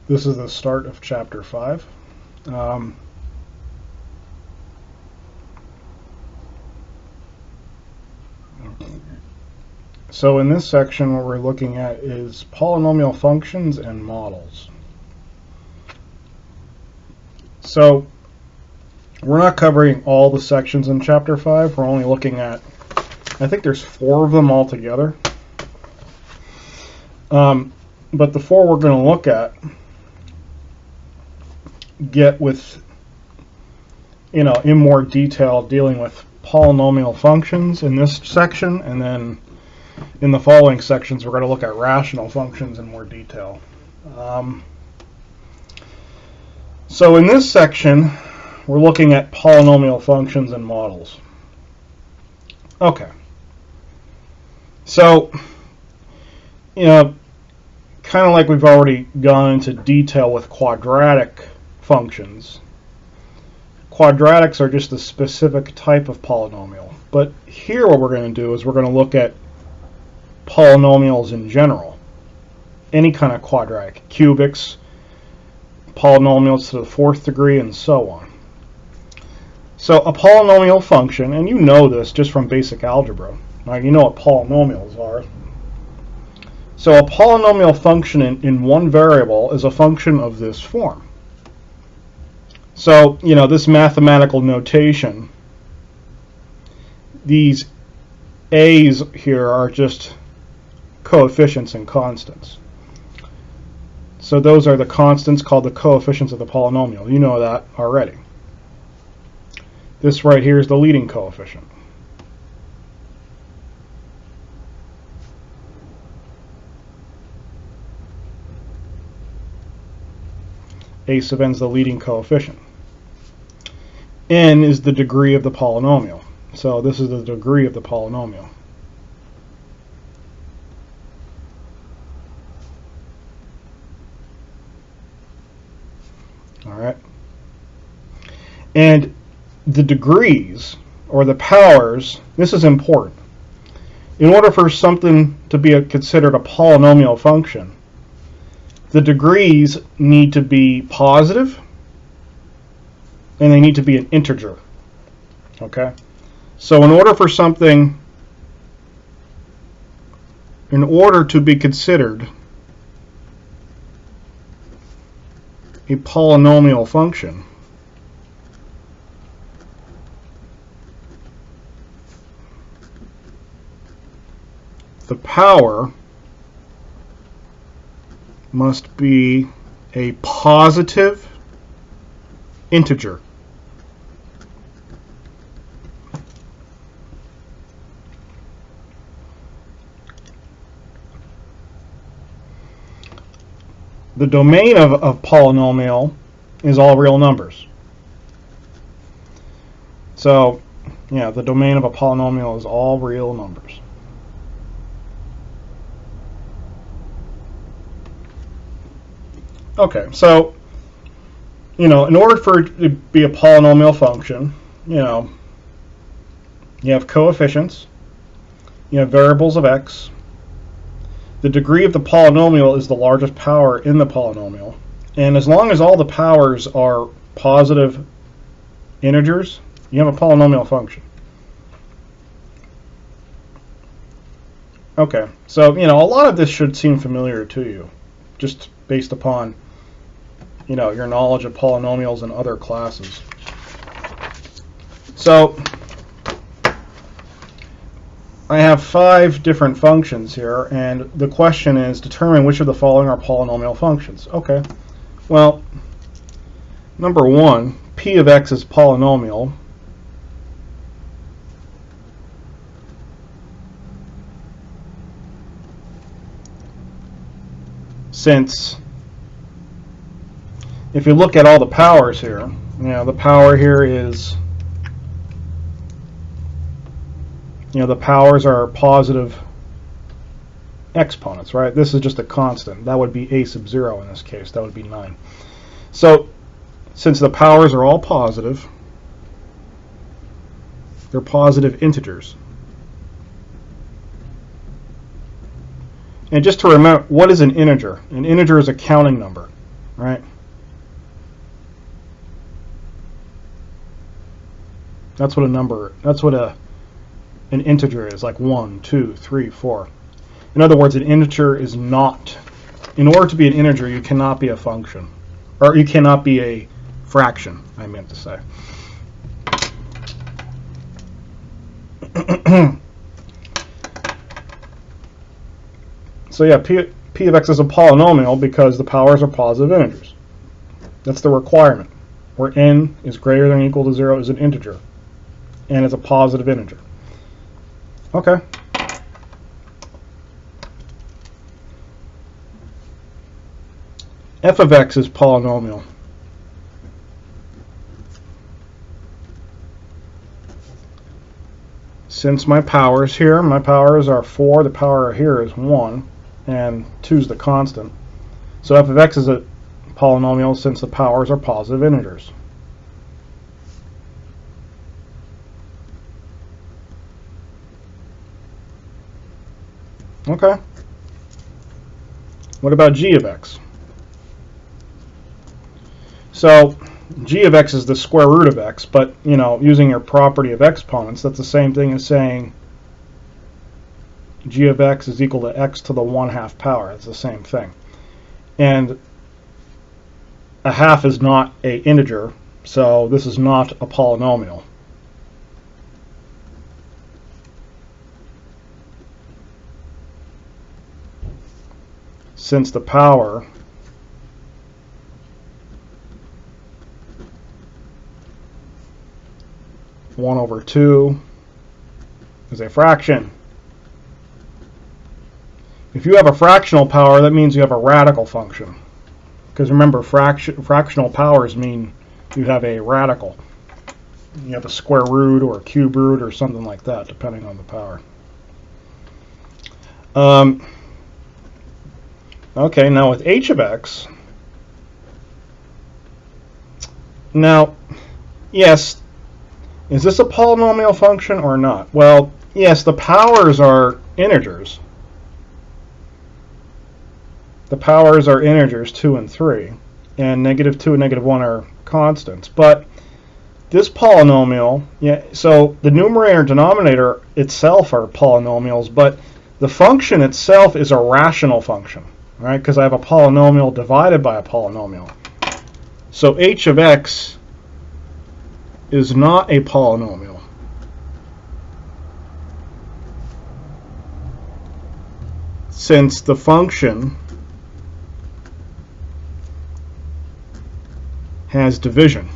This is the start of Chapter 5. So in this section, what we're looking at is polynomial functions and models. So we're not covering all the sections in Chapter 5. We're only looking at, I think there's 4 of them altogether. But the 4 we're going to look at get with, in more detail dealing with polynomial functions in this section, and then in the following sections we're going to look at rational functions in more detail. So in this section we're looking at polynomial functions and models. Okay. So, kind of like we've already gone into detail with quadratic functions. Quadratics are just a specific type of polynomial. But here what we're going to do is we're going to look at polynomials in general. Any kind of quadratic. Cubics, polynomials to the 4th degree, and so on. So a polynomial function, and you know this just from basic algebra. Now you know what polynomials are. So a polynomial function in one variable is a function of this form. So, this mathematical notation, these a's here are just coefficients and constants. So those are the constants called the coefficients of the polynomial. You know that already. This right here is the leading coefficient. A sub n is the leading coefficient. N is the degree of the polynomial. So this is the degree of the polynomial. All right. And the degrees, or the powers, this is important. In order for something to be considered a polynomial function, the degrees need to be positive, and they need to be an integer. Okay? So in order to be considered a polynomial function, the power must be a positive integer. The domain of polynomial is all real numbers. So, the domain of a polynomial is all real numbers. Okay, so, in order for it to be a polynomial function, you have coefficients, you have variables of x. The degree of the polynomial is the largest power in the polynomial. And as long as all the powers are positive integers, you have a polynomial function. Okay, so, a lot of this should seem familiar to you, just based upon your knowledge of polynomials in other classes. So I have 5 different functions here, and the question is determine which of the following are polynomial functions. Okay, well, number 1, p of x is polynomial since if you look at all the powers here, the power here is, the powers are positive exponents, right? This is just a constant. That would be a sub 0 in this case. That would be 9. So, since the powers are all positive, they're positive integers. And just to remember, what is an integer? An integer is a counting number. right? That's what an integer is, like 1, 2, 3, 4. In other words, an integer is not, in order to be an integer, you cannot be a function. Or you cannot be a fraction, I meant to say. So yeah, p of x is a polynomial because the powers are positive integers. That's the requirement, where n is greater than or equal to 0 is an integer, and it's a positive integer. Okay. F of x is polynomial. Since my powers here, my powers are 4, the power here is 1, and 2 is the constant. So f of x is a polynomial since the powers are positive integers. Okay. What about g of x? So g of x is the square root of x, but you know, using your property of exponents, that's the same thing as saying g of x is equal to x to the 1/2 power. It's the same thing. And a half is not an integer, so this is not a polynomial. Since the power (1 over 2) is a fraction. If you have a fractional power, that means you have a radical function. Because remember, fractional powers mean you have a radical. You have a square root or a cube root or something like that, depending on the power. Okay, now with h of x, now, yes, is this a polynomial function or not? Well, yes, the powers are integers. The powers are integers 2 and 3, and -2 and -1 are constants. But this polynomial, yeah, so the numerator and denominator itself are polynomials, but the function itself is a rational function, right? Because I have a polynomial divided by a polynomial. So h of x is not a polynomial. Since the function has division.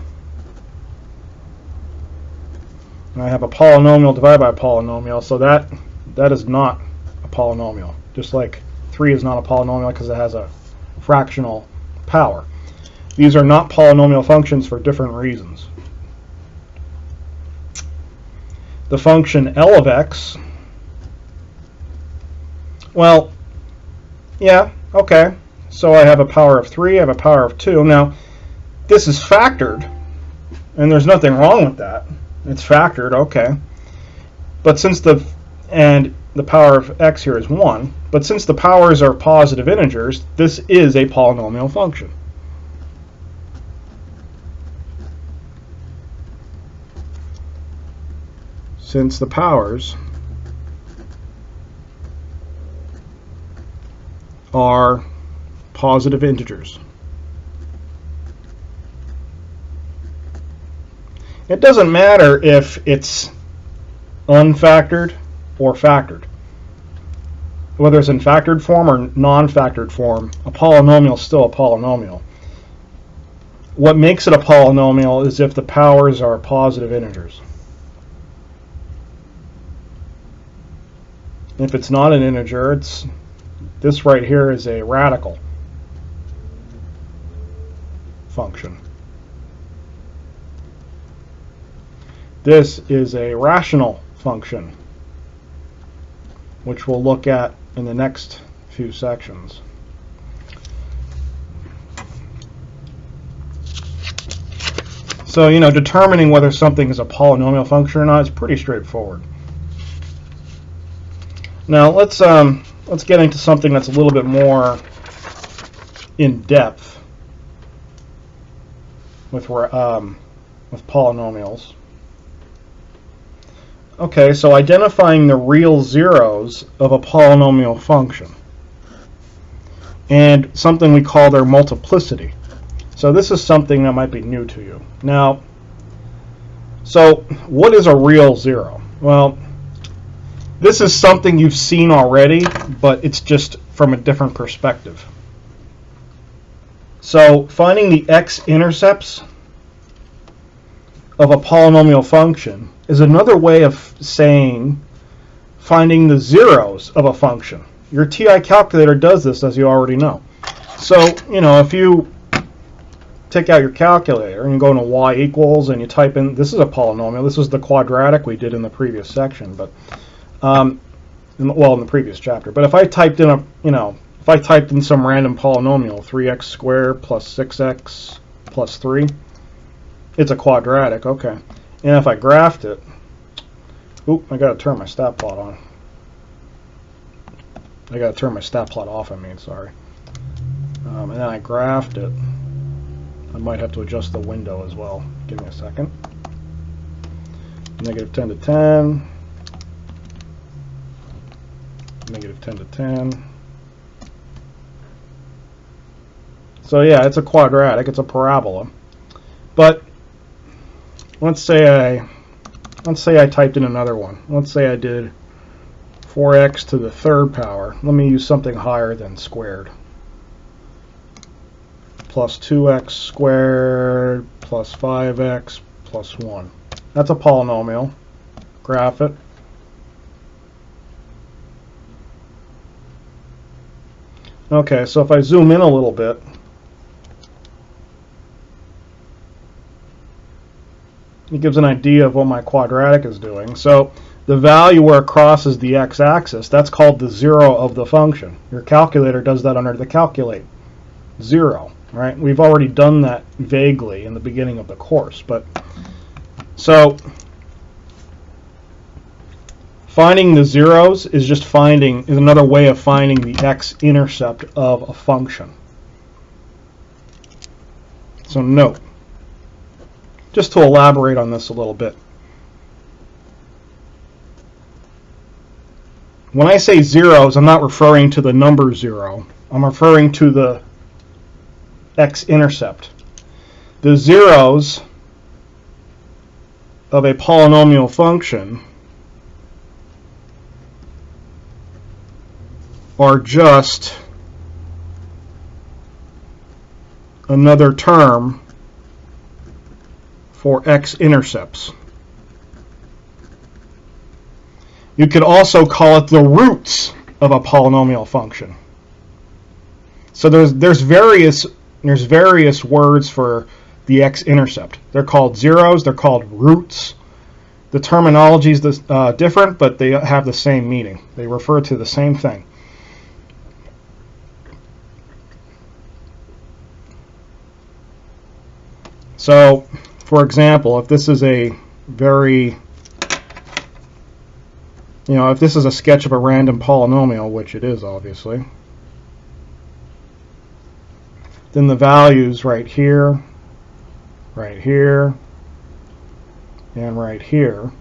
And I have a polynomial divided by a polynomial, so that is not a polynomial. Just like 3 is not a polynomial because it has a fractional power. These are not polynomial functions for different reasons. The function L of x, well, yeah, okay. So I have a power of 3, I have a power of 2. Now, this is factored, and there's nothing wrong with that. It's factored, okay. But since the power of x here is 1, but since the powers are positive integers, this is a polynomial function. Since the powers are positive integers. It doesn't matter if it's unfactored or factored. Whether it's in factored form or non-factored form, a polynomial is still a polynomial. What makes it a polynomial is if the powers are positive integers. If it's not an integer, this right here is a radical function. This is a rational function, which we'll look at in the next few sections. So, you know, determining whether something is a polynomial function or not is pretty straightforward. Now let's get into something that's a little bit more in depth. with polynomials. Okay, so identifying the real zeros of a polynomial function, and something we call their multiplicity. So this is something that might be new to you. Now, so what is a real zero? Well, this is something you've seen already, but it's just from a different perspective. So finding the x-intercepts of a polynomial function is another way of saying finding the zeros of a function. Your TI calculator does this, as you already know. So, if you take out your calculator and you go into y equals and you type in, this is a polynomial, this is the quadratic we did in the previous section, but in the previous chapter. But if I typed in some random polynomial, 3x squared plus 6x plus 3, it's a quadratic, okay. And if I graphed it, I got to turn my stat plot on. I got to turn my stat plot off, sorry. And then I graphed it. I might have to adjust the window as well. Give me a second. Negative 10 to 10. Negative 10 to 10. So yeah, it's a quadratic. It's a parabola. But let's say I typed in another one. Let's say I did 4x to the third power. Let me use something higher than squared. Plus 2x squared plus 5x plus 1. That's a polynomial. Graph it. Okay, so if I zoom in a little bit, it gives an idea of what my quadratic is doing. So the value where it crosses the x-axis, that's called the zero of the function. Your calculator does that under the calculate. 0, right? We've already done that vaguely in the beginning of the course. But so finding the zeros is another way of finding the x-intercept of a function. So note, just to elaborate on this a little bit. When I say zeros, I'm not referring to the number 0. I'm referring to the x-intercept. The zeros of a polynomial function are just another term for x-intercepts. You could also call it the roots of a polynomial function. So there's various words for the x-intercept. They're called zeros, they're called roots. The terminology is different, but they have the same meaning. They refer to the same thing. So, for example, if this is a if this is a sketch of a random polynomial, which it is obviously, then the values right here, and right here,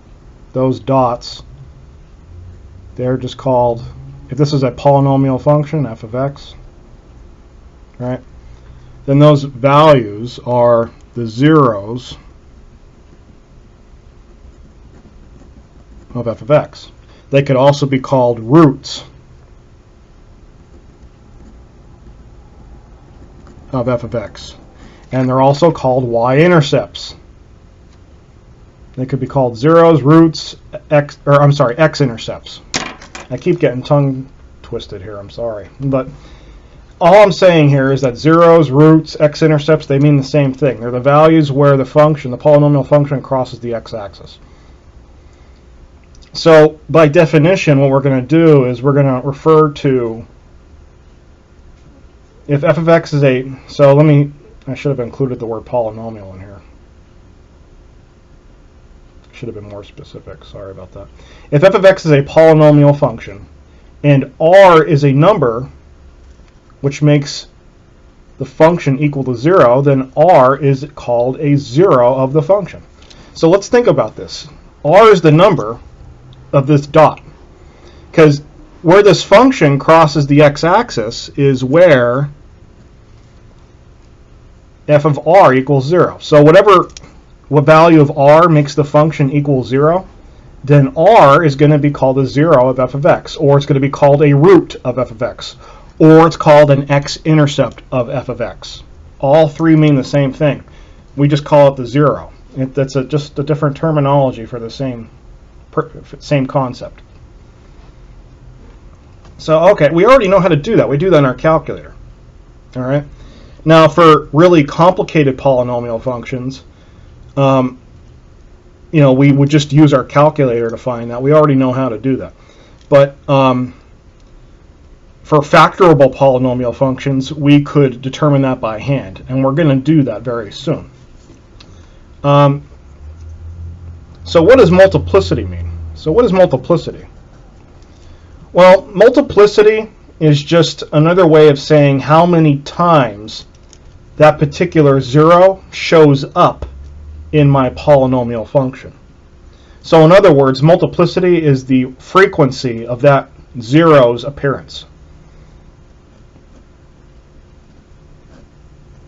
those dots, they're just called, if this is a polynomial function, f of x, right, then those values are the zeros of f of x. They could also be called roots of f of x. And they're also called y-intercepts. They could be called zeros, roots, x-intercepts. I keep getting tongue twisted here, I'm sorry. But all I'm saying here is that zeros, roots, x-intercepts, they mean the same thing. They're the values where the polynomial function crosses the x-axis. So by definition, what we're going to do is we're going to refer to, if f of x is I should have included the word polynomial in here. Should have been more specific, sorry about that. If f of x is a polynomial function and r is a number, which makes the function equal to 0, then r is called a 0 of the function. So let's think about this. R is the number of this dot, because where this function crosses the x-axis is where f of r equals 0. So what value of r makes the function equal 0, then r is going to be called a 0 of f of x, or it's going to be called a root of f of x, or it's called an x-intercept of f of x. All three mean the same thing. We just call it the 0. That's just a different terminology for the same concept. So, okay, we already know how to do that. We do that in our calculator. All right. Now, for really complicated polynomial functions, we would just use our calculator to find that. We already know how to do that. But for factorable polynomial functions, we could determine that by hand, and we're going to do that very soon. So what does multiplicity mean? So what is multiplicity? Well, multiplicity is just another way of saying how many times that particular 0 shows up in my polynomial function. So in other words, multiplicity is the frequency of that 0's appearance.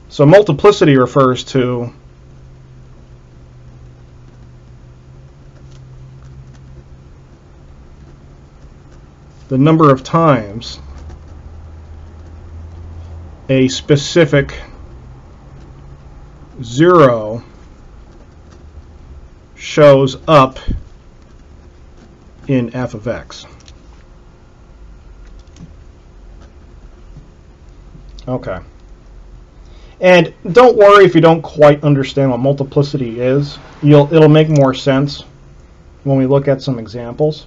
So multiplicity refers to the number of times a specific 0 shows up in f of x. Okay. And don't worry if you don't quite understand what multiplicity is. It'll make more sense when we look at some examples.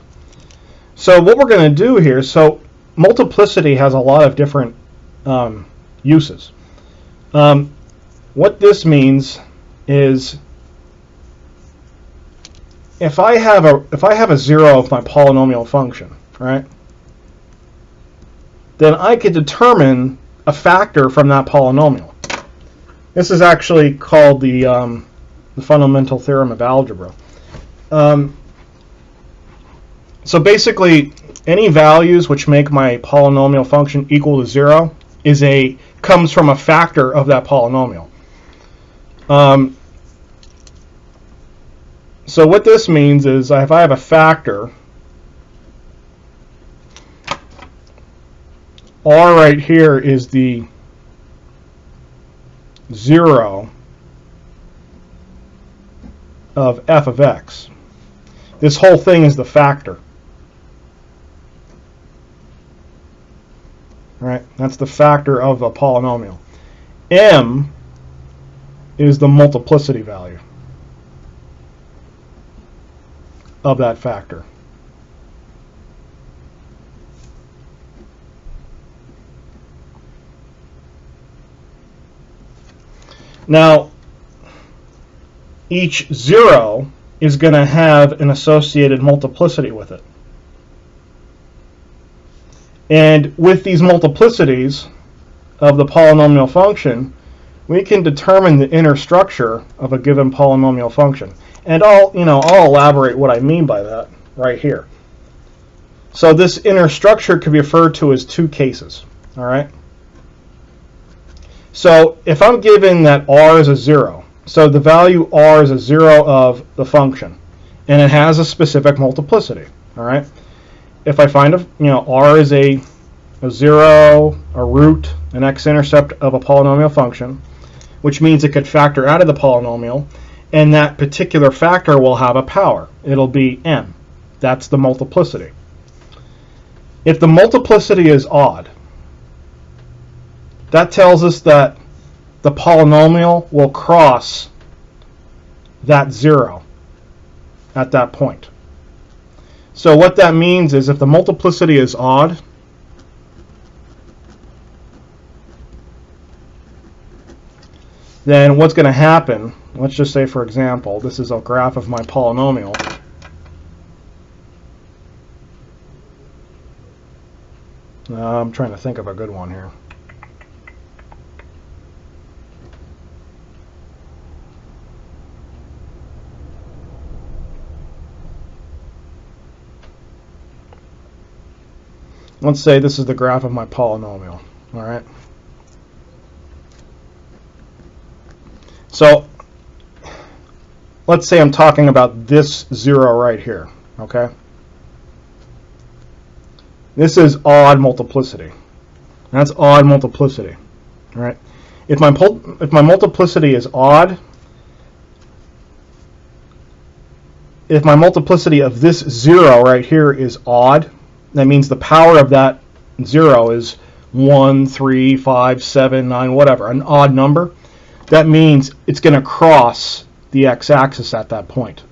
So what we're going to do here, so multiplicity has a lot of different uses. What this means is if I have a 0 of my polynomial function, right, then I could determine a factor from that polynomial. This is actually called the fundamental theorem of algebra. So basically, any values which make my polynomial function equal to 0 comes from a factor of that polynomial. So what this means is if I have a factor, R right here is the 0 of f of x. This whole thing is the factor. Right? That's the factor of a polynomial. M is the multiplicity value of that factor. Now, each 0 is going to have an associated multiplicity with it. And with these multiplicities of the polynomial function, we can determine the inner structure of a given polynomial function. And I'll elaborate what I mean by that right here. So this inner structure could be referred to as two cases. All right. So if I'm given that r is a 0, so the value r is a 0 of the function, and it has a specific multiplicity. All right. If I find r is a 0, a root, an x-intercept of a polynomial function, which means it could factor out of the polynomial, and that particular factor will have a power. It'll be m. That's the multiplicity. If the multiplicity is odd, that tells us that the polynomial will cross that 0 at that point. So what that means is if the multiplicity is odd, then what's going to happen, let's just say for example, this is a graph of my polynomial. I'm trying to think of a good one here. Let's say this is the graph of my polynomial. All right. So let's say I'm talking about this 0 right here. Okay. This is odd multiplicity. That's odd multiplicity. All right. If my multiplicity is odd, if my multiplicity of this 0 right here is odd, that means the power of that 0 is 1, 3, 5, 7, 9, whatever, an odd number. That means it's going to cross the x-axis at that point.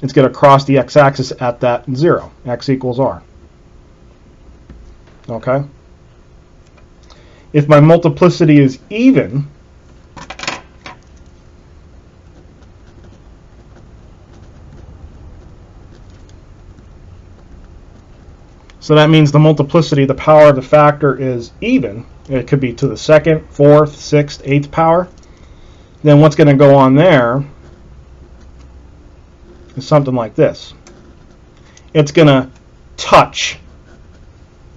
It's going to cross the x-axis at that 0, x equals r. Okay? If my multiplicity is even, so that means the multiplicity, the power of the factor is even. It could be to the 2nd, 4th, 6th, 8th power. Then what's going to go on there is something like this. It's going to touch.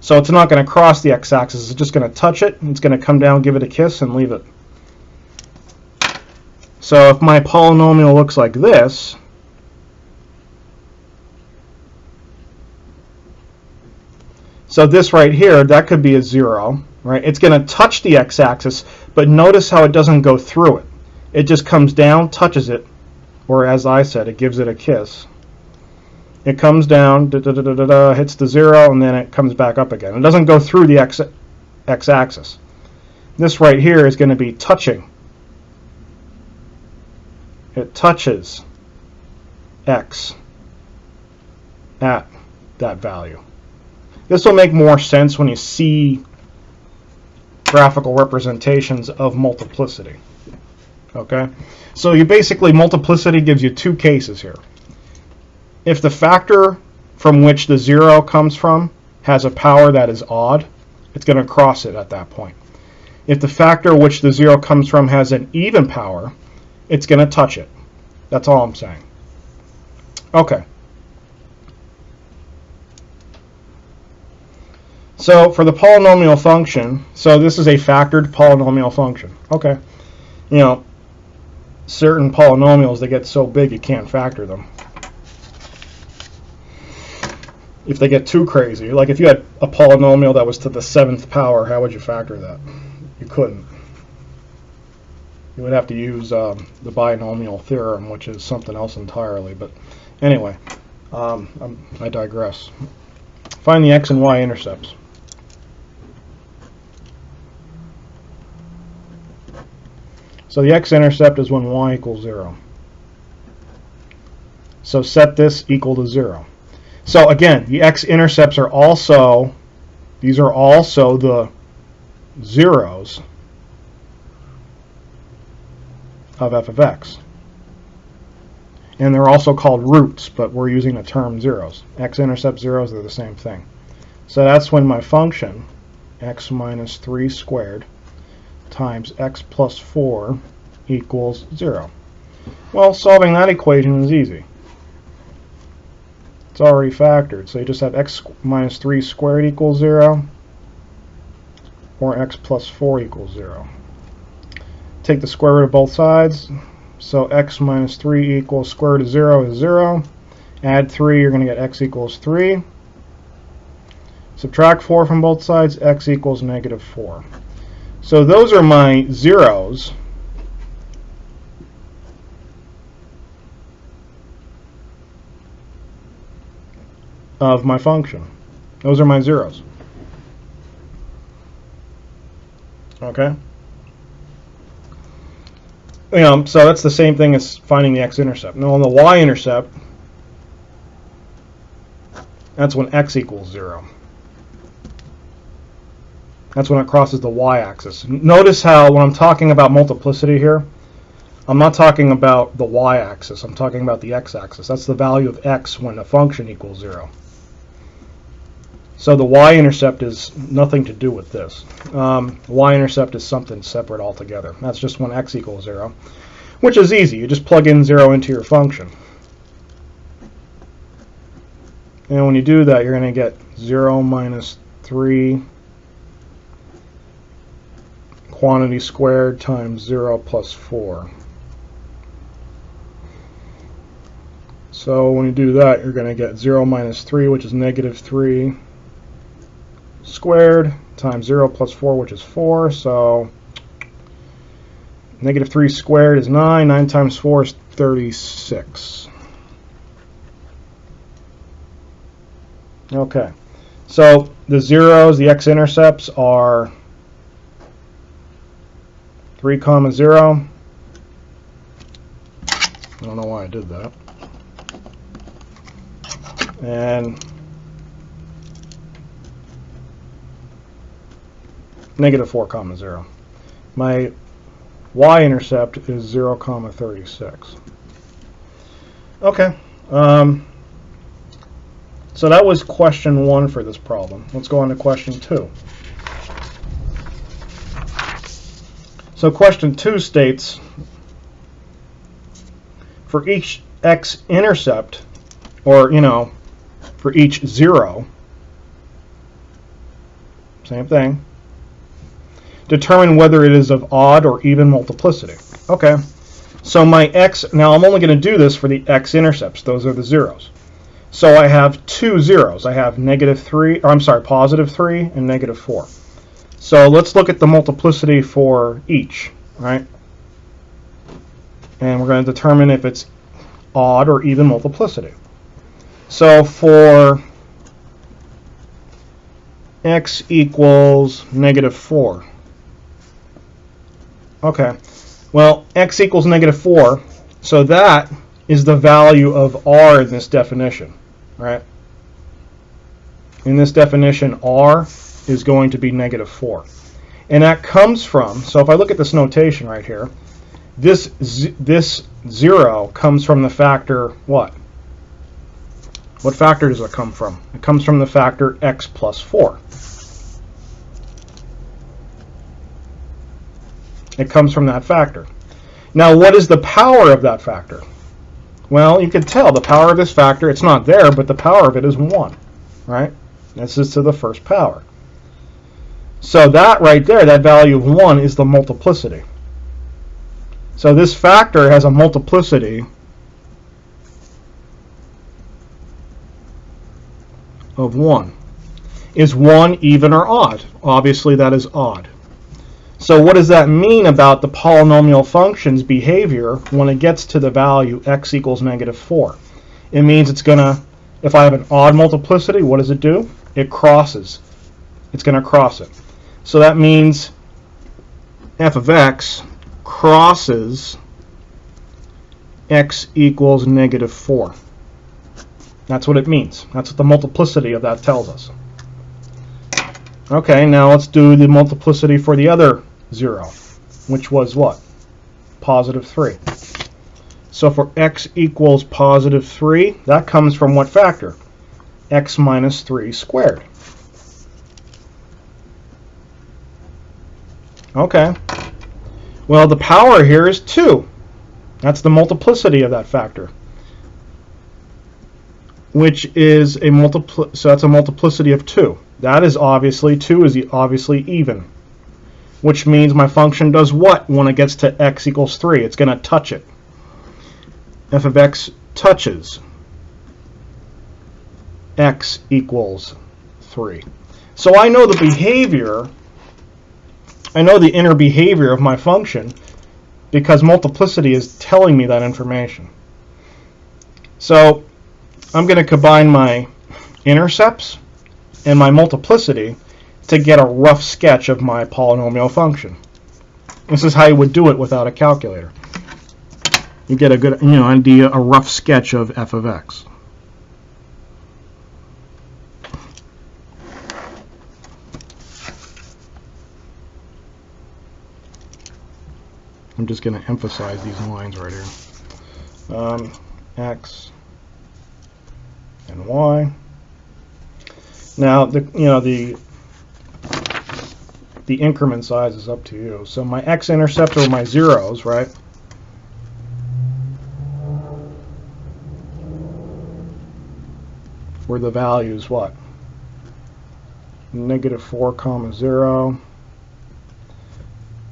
So it's not going to cross the x-axis. It's just going to touch it. It's going to come down, give it a kiss, and leave it. So if my polynomial looks like this, so this right here, that could be a 0, right? It's going to touch the x-axis, but notice how it doesn't go through it. It just comes down, touches it, or as I said, it gives it a kiss. It comes down, hits the 0, and then it comes back up again. It doesn't go through the x-axis. This right here is going to be touching. It touches x at that value. This will make more sense when you see graphical representations of multiplicity. Okay? So you basically, multiplicity gives you two cases here. If the factor from which the 0 comes from has a power that is odd, it's going to cross it at that point. If the factor which the 0 comes from has an even power, it's going to touch it. That's all I'm saying. Okay. So for the polynomial function, so this is a factored polynomial function. Okay. You know, certain polynomials, they get so big you can't factor them. If they get too crazy, like if you had a polynomial that was to the 7th power, how would you factor that? You couldn't. You would have to use the binomial theorem, which is something else entirely. But anyway, I digress. Find the x and y intercepts. So the x-intercept is when y equals 0. So set this equal to 0. So again, the x-intercepts are also, these are also the zeros of f of x. And they're also called roots, but we're using the term zeros. X-intercept zeros, they're the same thing. So that's when my function, x minus 3 squared times x plus 4 equals 0. Well, solving that equation is easy. It's already factored, so you just have x minus 3 squared equals 0, or x plus 4 equals 0. Take the square root of both sides, so x minus 3 equals square root of 0 is 0. Add 3, you're going to get x equals 3. Subtract 4 from both sides, x equals negative 4. So those are my zeros of my function. Those are my zeros. Okay? So that's the same thing as finding the x-intercept. Now on the y-intercept, that's when x equals 0. That's when it crosses the y-axis. Notice how when I'm talking about multiplicity here, I'm not talking about the y-axis. I'm talking about the x-axis. That's the value of x when a function equals 0. So the y-intercept is nothing to do with this. Y-intercept is something separate altogether. That's just when x equals 0, which is easy. You just plug in 0 into your function. And when you do that, you're going to get 0 minus 3 quantity squared times 0 plus 4. So when you do that, you're going to get 0 minus 3, which is negative 3 squared, times 0 plus 4, which is 4. So negative 3 squared is 9. 9 times 4 is 36. Okay. So the zeros, the x-intercepts are 3, 0. I don't know why I did that. And negative 4, 0. My y-intercept is 0, 36. Okay. So that was question 1 for this problem. Let's go on to question 2. So question 2 states, for each x-intercept, or, for each 0, same thing, determine whether it is of odd or even multiplicity. Okay, so my x, now I'm only going to do this for the x-intercepts. Those are the zeros. So I have 2 zeros. I have positive 3 and negative 4. So let's look at the multiplicity for each, right? And we're going to determine if it's odd or even multiplicity. So for x equals negative 4. Okay, well, x equals negative 4, so that is the value of r in this definition, right? In this definition, r is going to be negative 4. And that comes from, so if I look at this notation right here, this 0 comes from the factor what? What factor does it come from? It comes from the factor x plus 4. It comes from that factor. Now, what is the power of that factor? Well, you can tell the power of this factor, it's not there, but the power of it is 1, right? This is to the first power. So that right there, that value of 1 is the multiplicity. So this factor has a multiplicity of 1. Is 1 even or odd? Obviously that is odd. So what does that mean about the polynomial function's behavior when it gets to the value x equals negative 4? It means it's going to, if I have an odd multiplicity, what does it do? It crosses. It's going to cross it. So that means f of x crosses x equals negative 4. That's what it means. That's what the multiplicity of that tells us. Okay, now let's do the multiplicity for the other 0, which was what? Positive 3. So for x equals positive 3, that comes from what factor? X minus 3 squared. Okay. Well, the power here is 2. That's the multiplicity of that factor, which is a so that's a multiplicity of 2. That is obviously, 2 is obviously even, which means my function does what when it gets to x equals 3? It's going to touch it. F of x touches x equals 3. So I know the behavior, I know the inner behavior of my function because multiplicity is telling me that information. So I'm going to combine my intercepts and my multiplicity to get a rough sketch of my polynomial function. This is how you would do it without a calculator. You get a good idea, a rough sketch of f of x. I'm just going to emphasize these lines right here. X and y. Now, the increment size is up to you. So my x-intercept are my zeros, right? were the values what? Negative 4 comma 0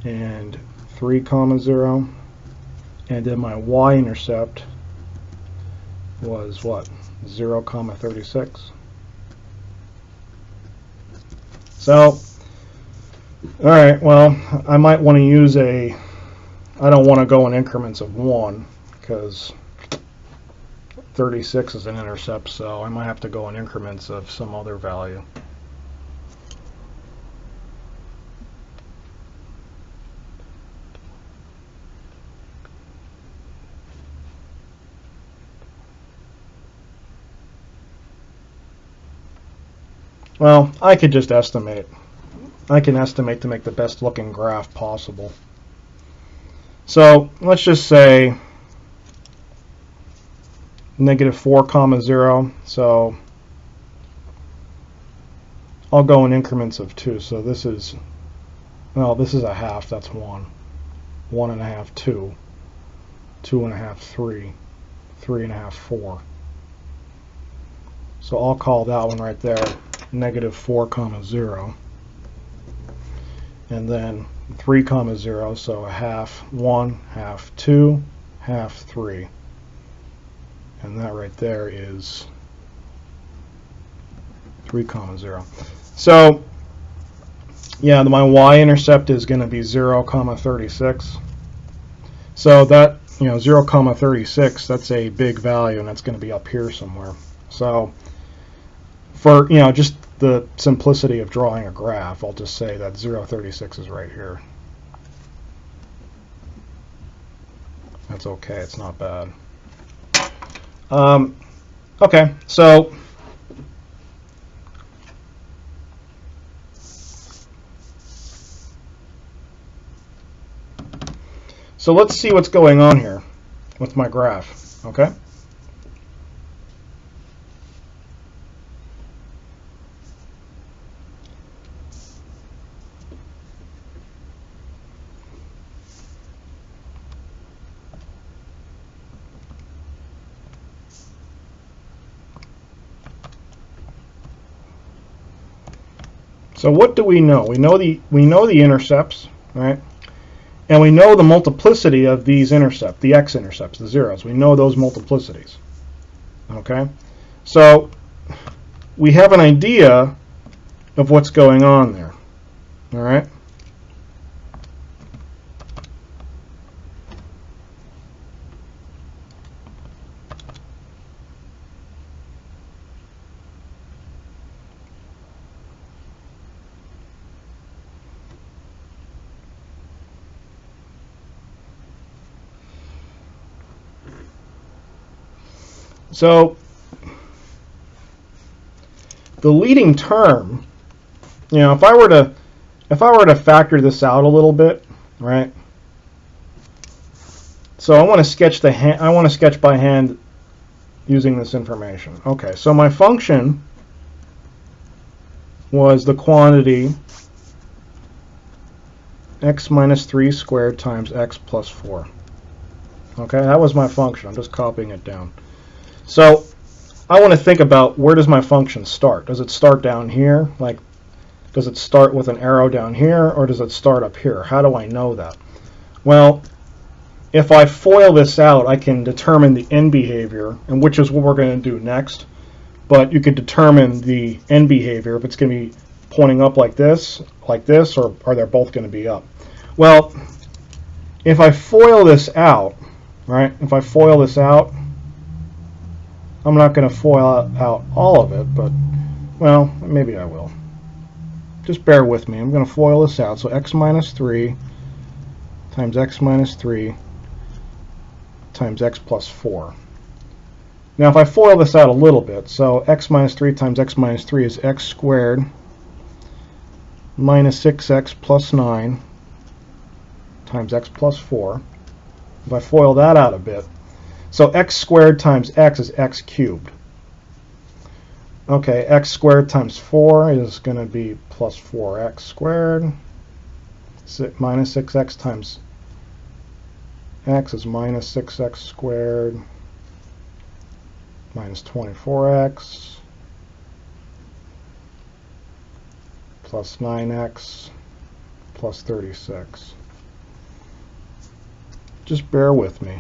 and 3 comma 0, and then my y-intercept was what? 0 comma 36. So alright, well, I might want to use I don't want to go in increments of 1 because 36 is an intercept, so I might have to go in increments of some other value. Well, I could just estimate. I can estimate to make the best looking graph possible. So let's just say negative 4 comma 0. So I'll go in increments of 2. So this is, well, this is a half. That's 1. 1 and a half, 2. 2 and a half, 3. 3 and a half, 4. So I'll call that one right there negative 4 comma 0. And then 3 comma 0, so a half 1, half 2, half 3. And that right there is 3 comma 0. So yeah, my y-intercept is going to be 0 comma 36. So that, 0 comma 36, that's a big value, and that's going to be up here somewhere. So for, just the simplicity of drawing a graph, I'll just say that 0.36 is right here. That's okay, it's not bad. Okay, so let's see what's going on here with my graph, okay? So what do we know? We know the intercepts, right? And we know the multiplicity of these intercepts, the x-intercepts, the zeros. We know those multiplicities. Okay? So we have an idea of what's going on there. All right? So the leading term, if I were to factor this out a little bit, right? So I want to sketch by hand using this information. Okay, so my function was the quantity x minus 3 squared times x plus 4. Okay, that was my function. I'm just copying it down. So I want to think about, where does my function start? Does it start down here? Like, does it start with an arrow down here, or does it start up here? How do I know that? Well, if I FOIL this out, I can determine the end behavior, and which is what we're going to do next. But you could determine the end behavior if it's going to be pointing up like this, or are they both going to be up? Well, if I FOIL this out, right? If I FOIL this out, I'm not going to FOIL out all of it, but, well, maybe I will. Just bear with me. I'm going to FOIL this out. So x minus 3 times x minus 3 times x plus 4. Now, if I FOIL this out a little bit, so x minus 3 times x minus 3 is x squared minus 6x plus 9 times x plus 4. If I FOIL that out a bit, so x squared times x is x cubed. Okay, x squared times 4 is going to be plus 4x squared. Minus 6x times x is minus 6x squared minus 24x plus 9x plus 36. Just bear with me.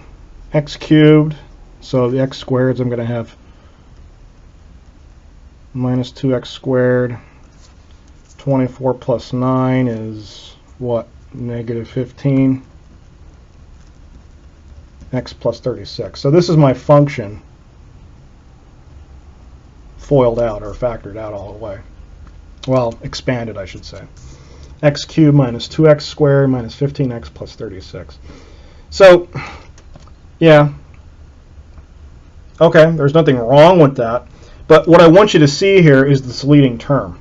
X cubed, so the x squareds, I'm going to have minus 2x squared. 24 plus 9 is what? Negative 15. X plus 36. So this is my function foiled out or factored out all the way. Well, expanded, I should say. X cubed minus 2x squared minus 15x plus 36. So, yeah. Okay, there's nothing wrong with that. But what I want you to see here is this leading term.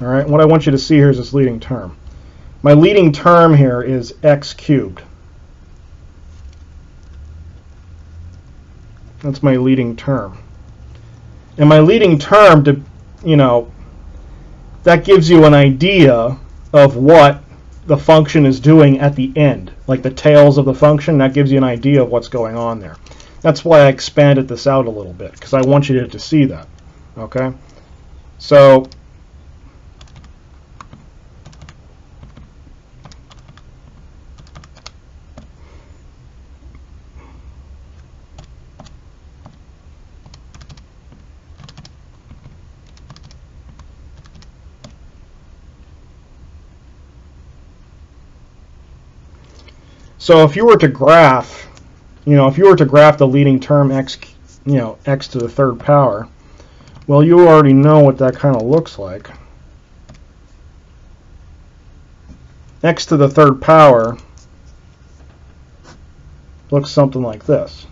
All right, what I want you to see here is this leading term. My leading term here is x cubed. That's my leading term. And my leading term, that gives you an idea of what the function is doing at the end. Like the tails of the function, that gives you an idea of what's going on there. That's why I expanded this out a little bit, because I want you to see that. Okay? So, if you were to graph, if you were to graph the leading term x, x to the third power, well, you already know what that kind of looks like. X to the third power looks something like this.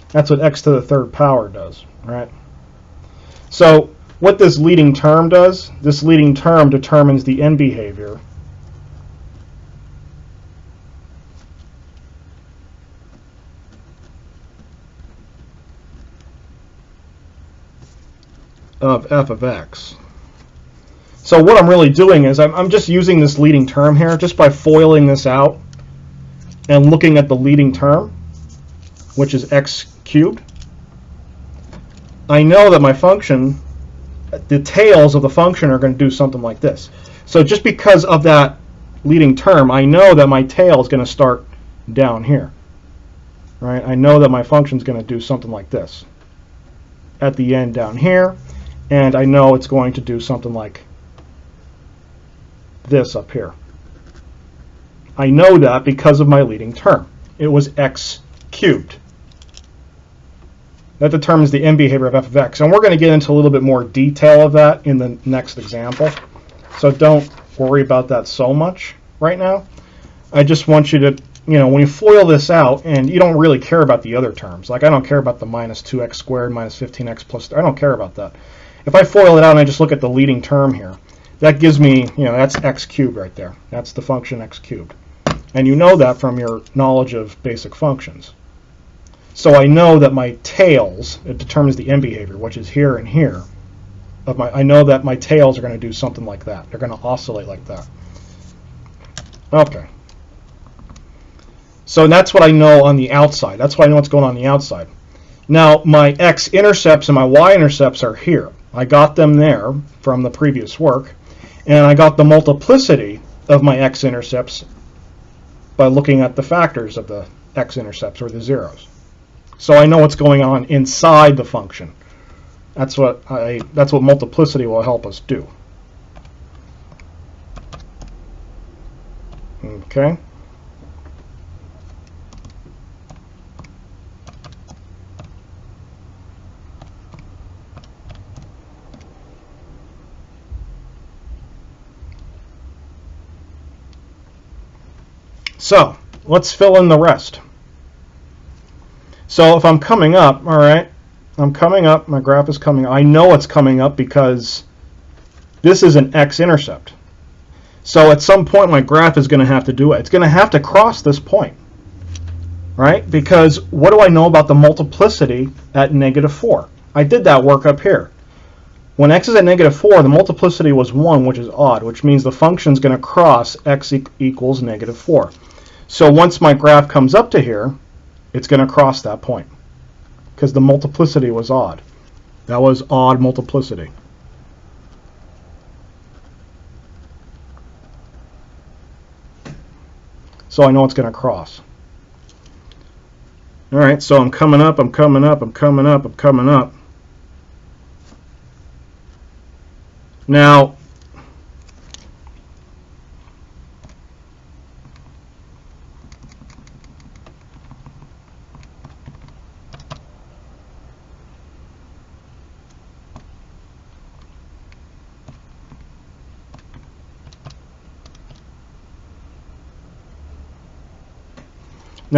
That's what x to the third power does, right? So what this leading term does, this leading term determines the end behavior of f of x. So what I'm really doing is I'm just using this leading term here, just by foiling this out and looking at the leading term, which is x cubed. I know that my function, the tails of the function are going to do something like this. So just because of that leading term, I know that my tail is going to start down here. Right? I know that my function is going to do something like this at the end down here, and I know it's going to do something like this up here. I know that because of my leading term. It was x cubed. That determines the end behavior of f of x. And we're going to get into a little bit more detail of that in the next example. So don't worry about that so much right now. I just want you to, when you FOIL this out, and you don't really care about the other terms. Like I don't care about the minus 2x squared minus 15x plus, I don't care about that. If I FOIL it out and I just look at the leading term here, that gives me, that's x cubed right there. That's the function x cubed. And you know that from your knowledge of basic functions. So I know that my tails, it determines the end behavior, which is here and here. I know that my tails are going to do something like that. They're going to oscillate like that. Okay. So that's what I know on the outside. That's why I know what's going on the outside. Now my x-intercepts and my y-intercepts are here. I got them there from the previous work. And I got the multiplicity of my x-intercepts by looking at the factors of the x-intercepts, or the zeros. So I know what's going on inside the function. That's what multiplicity will help us do. Okay. So let's fill in the rest. So if I'm coming up, all right, I'm coming up, my graph is coming up. I know it's coming up because this is an x-intercept. So at some point my graph is going to have to do it. It's going to have to cross this point, right? Because what do I know about the multiplicity at -4? I did that work up here. When x is at -4, the multiplicity was 1, which is odd, which means the function is going to cross x equals -4. So once my graph comes up to here, it's going to cross that point. because the multiplicity was odd. That was odd multiplicity. So I know it's going to cross. All right, so I'm coming up, I'm coming up, I'm coming up, I'm coming up. Now,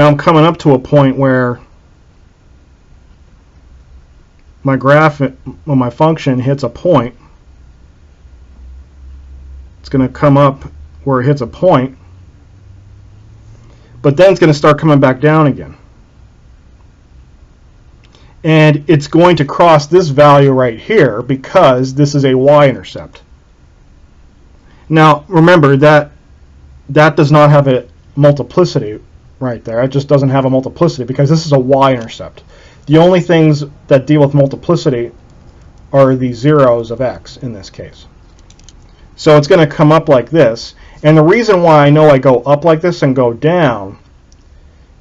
I'm coming up to a point where my graph, when my function hits a point, it's going to come up where it hits a point, but then it's going to start coming back down again. And it's going to cross this value right here because this is a y-intercept. Now, remember that does not have a multiplicity right there. It just doesn't have a multiplicity because this is a y-intercept. The only things that deal with multiplicity are the zeros of x in this case. So it's going to come up like this. And the reason why I know I go up like this and go down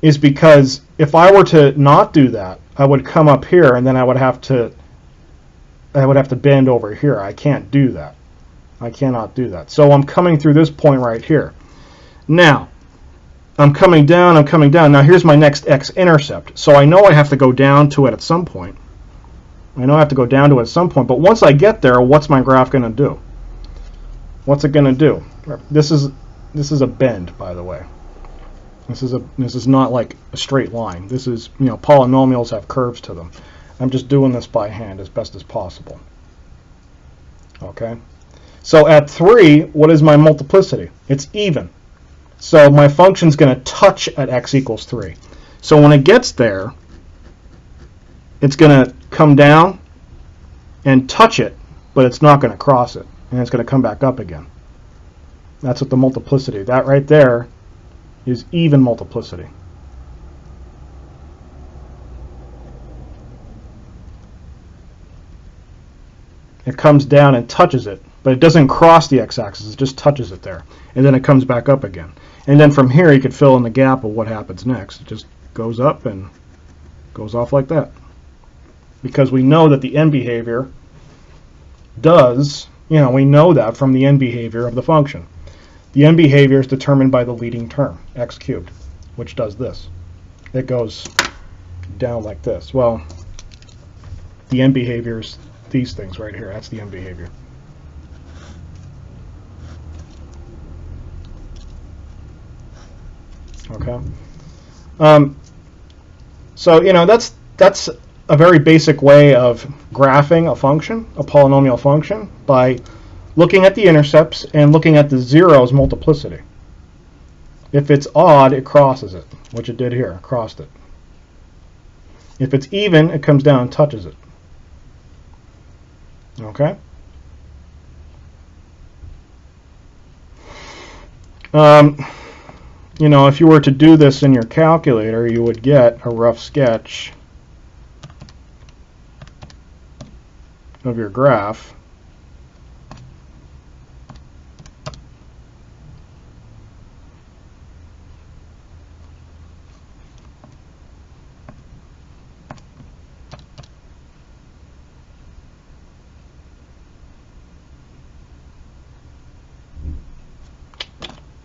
is because if I were to not do that, I would come up here and then I would have to bend over here. I can't do that. I cannot do that. So I'm coming through this point right here. Now, I'm coming down, I'm coming down. Now here's my next x-intercept. So I know I have to go down to it at some point. I know I have to go down to it at some point. But once I get there, what's my graph going to do? What's it going to do? This is a bend, by the way. This is not like a straight line. This is, polynomials have curves to them. I'm just doing this by hand as best as possible. Okay? So at 3, what is my multiplicity? It's even. So my function's going to touch at x equals 3. So when it gets there, it's going to come down and touch it, but it's not going to cross it. And it's going to come back up again. That's what the multiplicity. That right there is even multiplicity. It comes down and touches it, but it doesn't cross the x-axis. It just touches it there. And then it comes back up again. And then from here, you could fill in the gap of what happens next. It just goes up and goes off like that. Because we know that the end behavior does, we know that from the end behavior of the function. The end behavior is determined by the leading term, x cubed, which does this. It goes down like this. Well, the end behavior is these things right here. That's the end behavior. Okay. So that's a very basic way of graphing a function, a polynomial function, by looking at the intercepts and looking at the zeros multiplicity. If it's odd, it crosses it, which it did here, crossed it. If it's even, it comes down and touches it. Okay? If you were to do this in your calculator, you would get a rough sketch of your graph.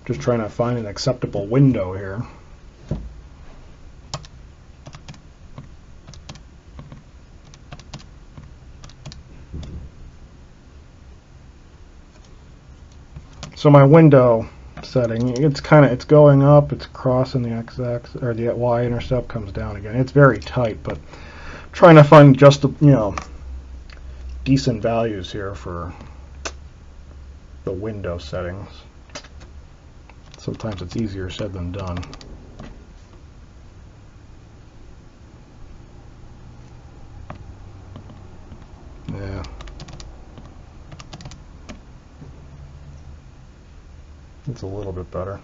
Just trying to find an acceptable window here. So my window setting, it's going up, it's crossing the x-axis, or the y-intercept comes down again. It's very tight, but I'm trying to find just decent values here for the window settings. Sometimes it's easier said than done. Yeah. It's a little bit better.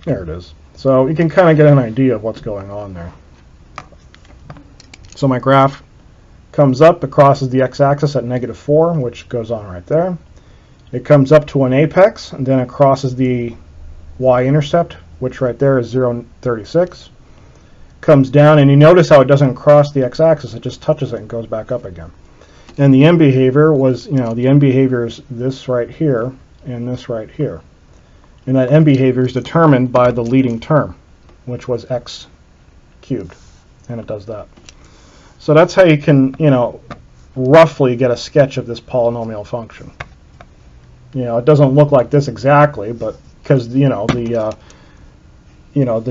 There it is. So you can kind of get an idea of what's going on there. So my graph comes up, it crosses the x-axis at -4, which goes on right there. It comes up to an apex, and then it crosses the y-intercept, which right there is 0.36. Comes down, and you notice how it doesn't cross the x-axis, it just touches it and goes back up again. And the end behavior was, the end behavior is this right here and this right here. And that end behavior is determined by the leading term, which was x cubed, and it does that. So that's how you can, roughly get a sketch of this polynomial function. It doesn't look like this exactly, but because the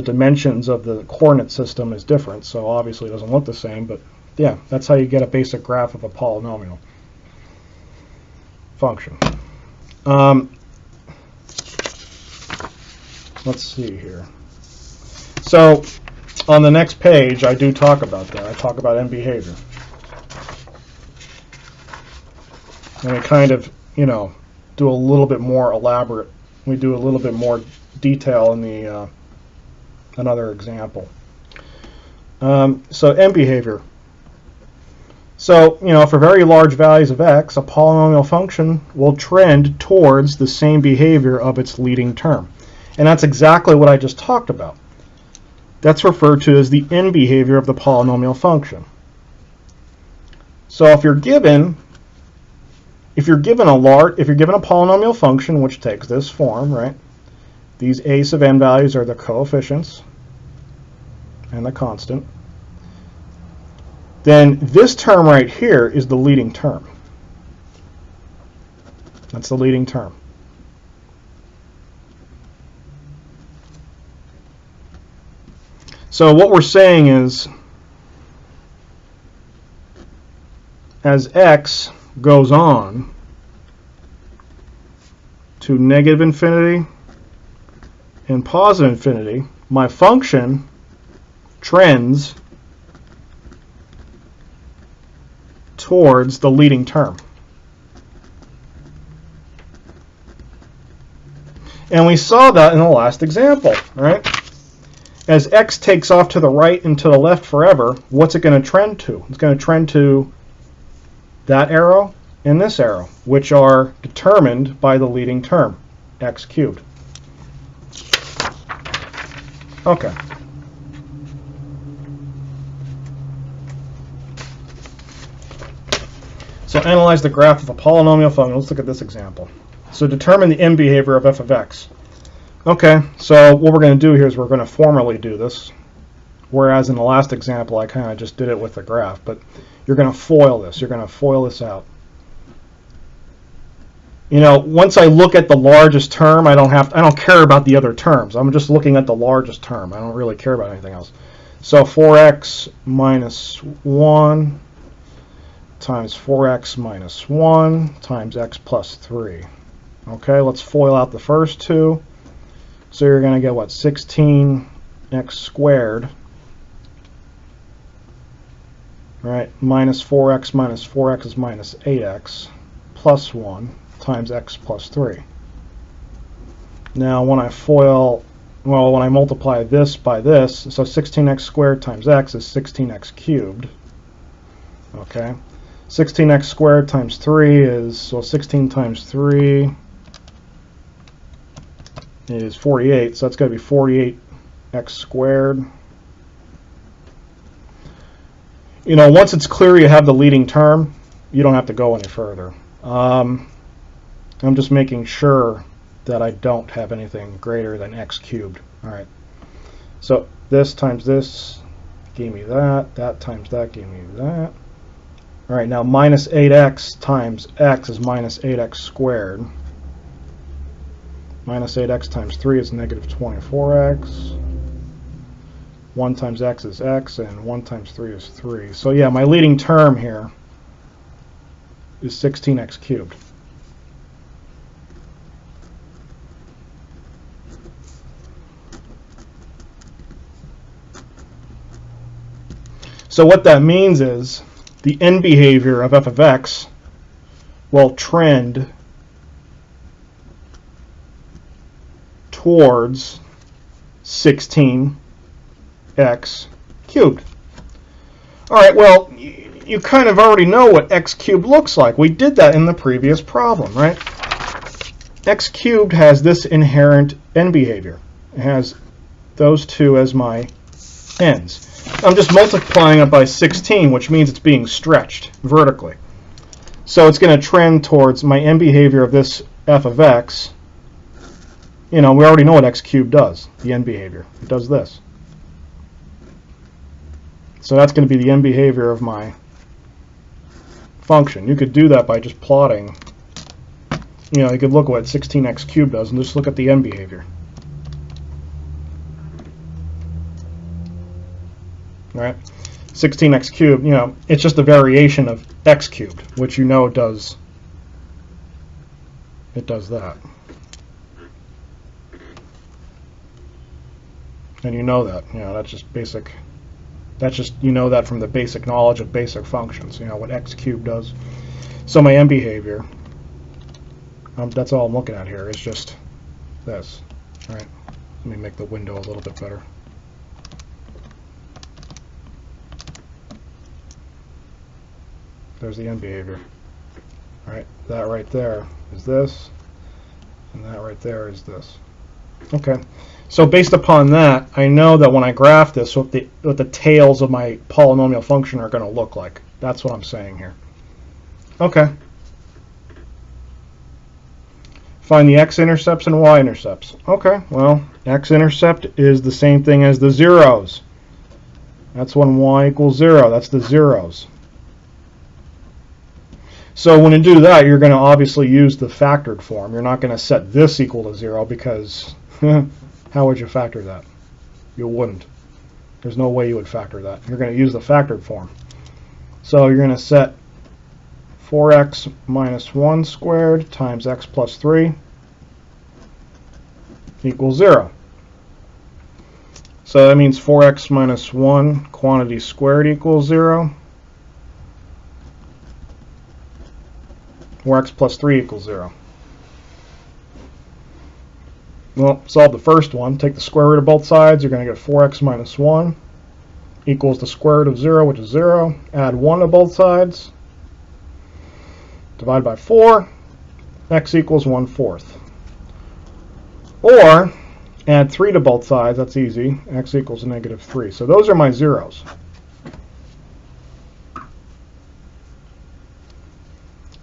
dimensions of the coordinate system is different, so obviously it doesn't look the same. But yeah, that's how you get a basic graph of a polynomial function. Let's see here. So on the next page, I do talk about that. I talk about end behavior. And we kind of, do a little bit more elaborate. We do a little bit more detail in the another example. So end behavior. So, for very large values of x, a polynomial function will trend towards the same behavior of its leading term. And that's exactly what I just talked about. That's referred to as the end behavior of the polynomial function. So if you're given a polynomial function which takes this form, right? These a sub n values are the coefficients and the constant. Then this term right here is the leading term. That's the leading term. So what we're saying is, as x goes on to negative infinity and positive infinity, my function trends towards the leading term. And we saw that in the last example, right? As x takes off to the right and to the left forever, what's it going to trend to? It's going to trend to that arrow and this arrow, which are determined by the leading term, x cubed. Okay. So analyze the graph of a polynomial function. Let's look at this example. So determine the end behavior of f of x. Okay, so what we're going to do here is we're going to formally do this, whereas in the last example I kind of just did it with the graph, but you're going to FOIL this. You're going to FOIL this out. Once I look at the largest term, I don't care about the other terms. I'm just looking at the largest term. I don't really care about anything else. So 4x minus 1 times 4x minus 1 times x plus 3. Okay, let's FOIL out the first two. So you're going to get, what, 16x squared, right, minus 4x is minus 8x, plus 1 times x plus 3. Now when I when I multiply this by this, so 16x squared times x is 16x cubed. Okay, 16x squared times 3 is, 16 times 3 is 48, so that's got to be 48x squared. Once it's clear you have the leading term, you don't have to go any further. I'm just making sure that I don't have anything greater than x cubed. All right, so this times this gave me that, that times that gave me that. All right, now minus 8x times x is minus 8x squared. Minus 8x times 3 is negative 24x. 1 times x is x, and 1 times 3 is 3. So yeah, my leading term here is 16x cubed. So what that means is the end behavior of f of x will trend towards 16x cubed. All right, well, you kind of already know what x cubed looks like. We did that in the previous problem, right? X cubed has this inherent end behavior. It has those two as my ends. I'm just multiplying it by 16, which means it's being stretched vertically. So it's going to trend towards my end behavior of this f of x. You know, we already know what x cubed does, the end behavior. It does this. So that's going to be the end behavior of my function. You could do that by just plotting. You know, you could look at what 16x cubed does and just look at the end behavior. Right? 16x cubed, you know, it's just a variation of x cubed, which you know does, it does that. And you know that, you know, that's just basic, that's just, you know that from the basic knowledge of basic functions, you know, what x cubed does. So my end behavior, that's all I'm looking at here, is just this, right? Let me make the window a little bit better. There's the end behavior. All right, that right there is this, and that right there is this. Okay, so based upon that, I know that when I graph this, what the tails of my polynomial function are going to look like. That's what I'm saying here. Okay. Find the x-intercepts and y-intercepts. Okay, well, x-intercept is the same thing as the zeros. That's when y equals 0. That's the zeros. So when you do that, you're going to obviously use the factored form. You're not going to set this equal to 0 because how would you factor that? You wouldn't. There's no way you would factor that. You're going to use the factored form. So you're going to set 4x minus 1 squared times x plus 3 equals 0. So that means 4x minus 1 quantity squared equals 0. 4x plus 3 equals 0. Well, solve the first one. Take the square root of both sides. You're going to get 4x minus 1 equals the square root of 0, which is 0. Add 1 to both sides. Divide by 4. X equals 1/4. Or add 3 to both sides. That's easy. X equals negative 3. So those are my zeros.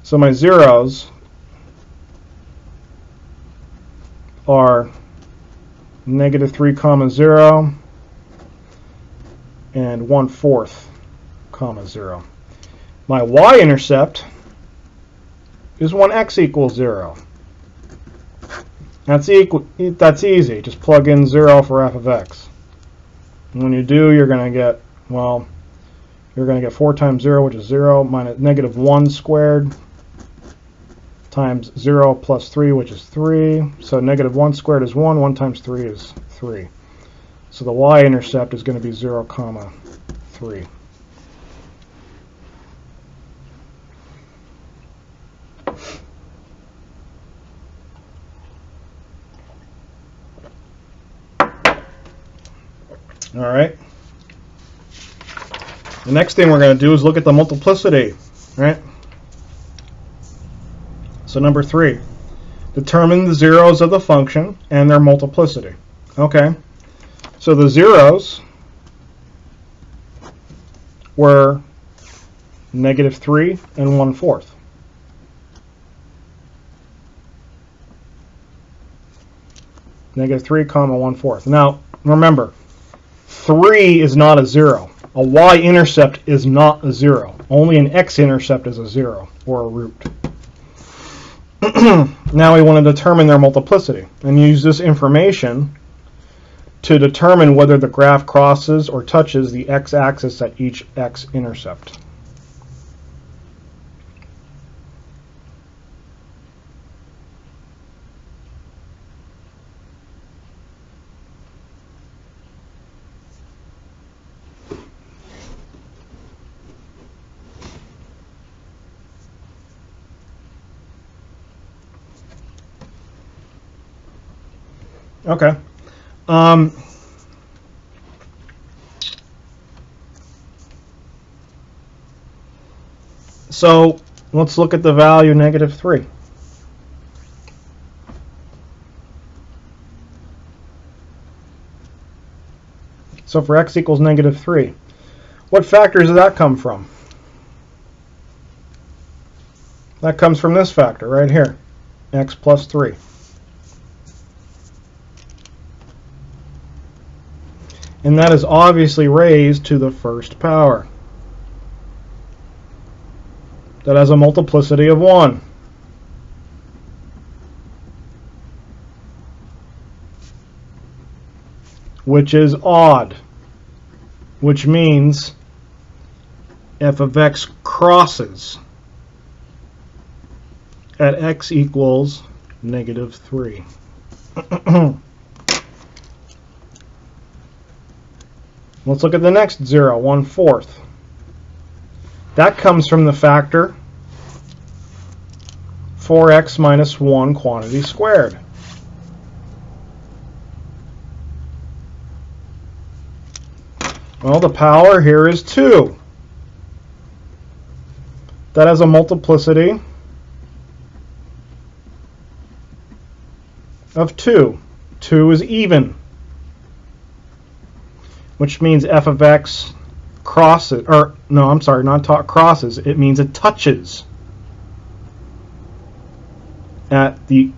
So my zeros are negative 3 comma 0 and 1/4 comma 0. My y-intercept is when x equals 0. That's easy. Just plug in 0 for f of x. And when you do, you're going to get, well, you're going to get 4 times 0, which is 0, minus negative 1 squared times 0 plus 3, which is 3. So negative 1 squared is 1. 1 times 3 is 3. So the y-intercept is going to be 0 comma 3. All right. The next thing we're going to do is look at the multiplicity, right? So number 3, determine the zeros of the function and their multiplicity. Okay, so the zeros were negative 3 and 1/4. Negative 3 comma 1/4. Now remember, 3 is not a 0. A y-intercept is not a 0. Only an x-intercept is a 0 or a root. Now we want to determine their multiplicity and use this information to determine whether the graph crosses or touches the x-axis at each x-intercept. Okay. So let's look at the value -3. So for x equals -3, what factors does that come from? That comes from this factor right here, x plus 3. And that is obviously raised to the first power. That has a multiplicity of 1. Which is odd. Which means f of x crosses at x equals -3. Let's look at the next 0, 1/4. That comes from the factor 4x minus 1 quantity squared. Well, the power here is 2. That has a multiplicity of 2. 2 is even, which means f of x crosses, or no, I'm sorry, not crosses, it means it touches at the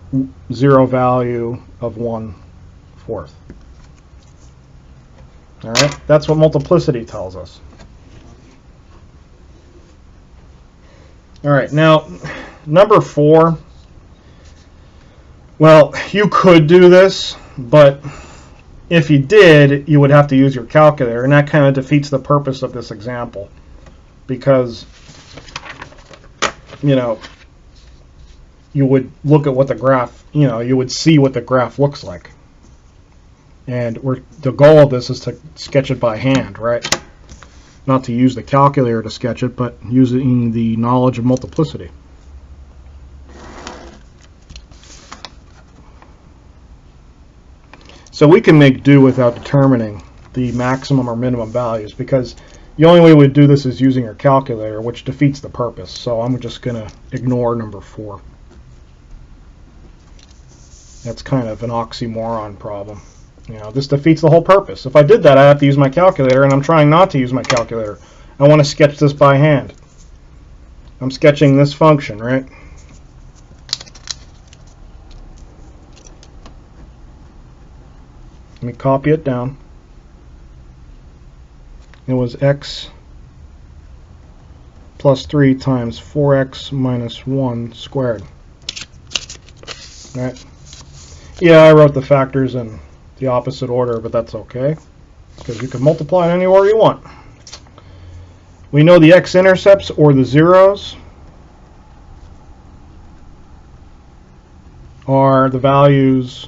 0 value of 1/4. All right, that's what multiplicity tells us. All right, now number 4. Well, you could do this, but if you did, you would have to use your calculator, and that kind of defeats the purpose of this example, because you would look at what the graph, you would see what the graph looks like. And the goal of this is to sketch it by hand, right? Not to use the calculator to sketch it, but using the knowledge of multiplicity. So we can make do without determining the maximum or minimum values, because the only way we'd do this is using our calculator, which defeats the purpose. So I'm just going to ignore number 4. That's kind of an oxymoron problem. This defeats the whole purpose. If I did that, I have to use my calculator, and I'm trying not to use my calculator. I want to sketch this by hand. I'm sketching this function, right? Let me copy it down. It was x plus 3 times 4x minus 1 squared. All right. Yeah, I wrote the factors in the opposite order, but that's okay, because you can multiply it any order you want. We know the x-intercepts, or the zeros, are the values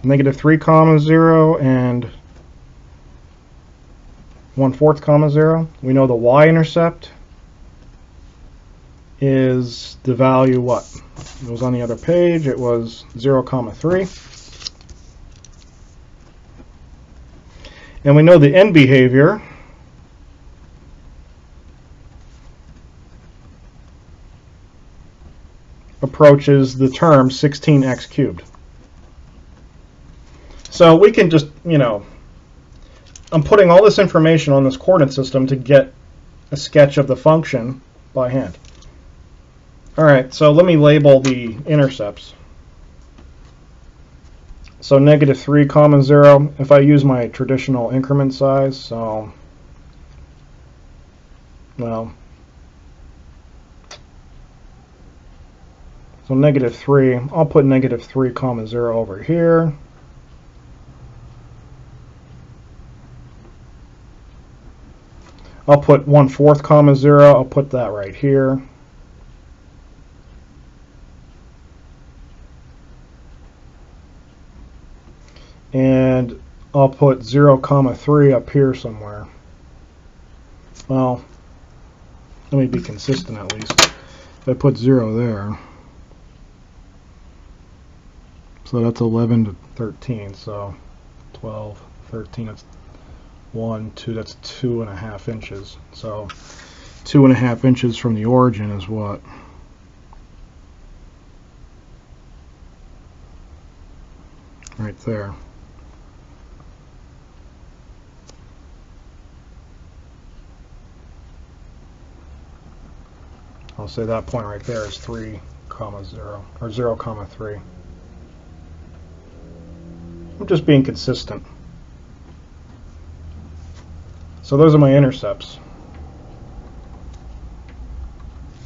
-3, 0 and 1/4, 0. We know the y-intercept is the value what? It was on the other page. It was 0, 3. And we know the end behavior approaches the term 16x cubed. So we can just, I'm putting all this information on this coordinate system to get a sketch of the function by hand. All right, so let me label the intercepts. So -3, 0, if I use my traditional increment size, so, well, so -3, I'll put -3, 0 over here. I'll put 1/4, 0, I'll put that right here. And I'll put 0, 3 up here somewhere. Well, let me be consistent at least. If I put 0 there, so that's 11 to 13, so 12, 13, that's 1, 2, that's 2.5 inches. So 2.5 inches from the origin is what? Right there. I'll say that point right there is 3, 0, or 0, 3. I'm just being consistent. So those are my intercepts.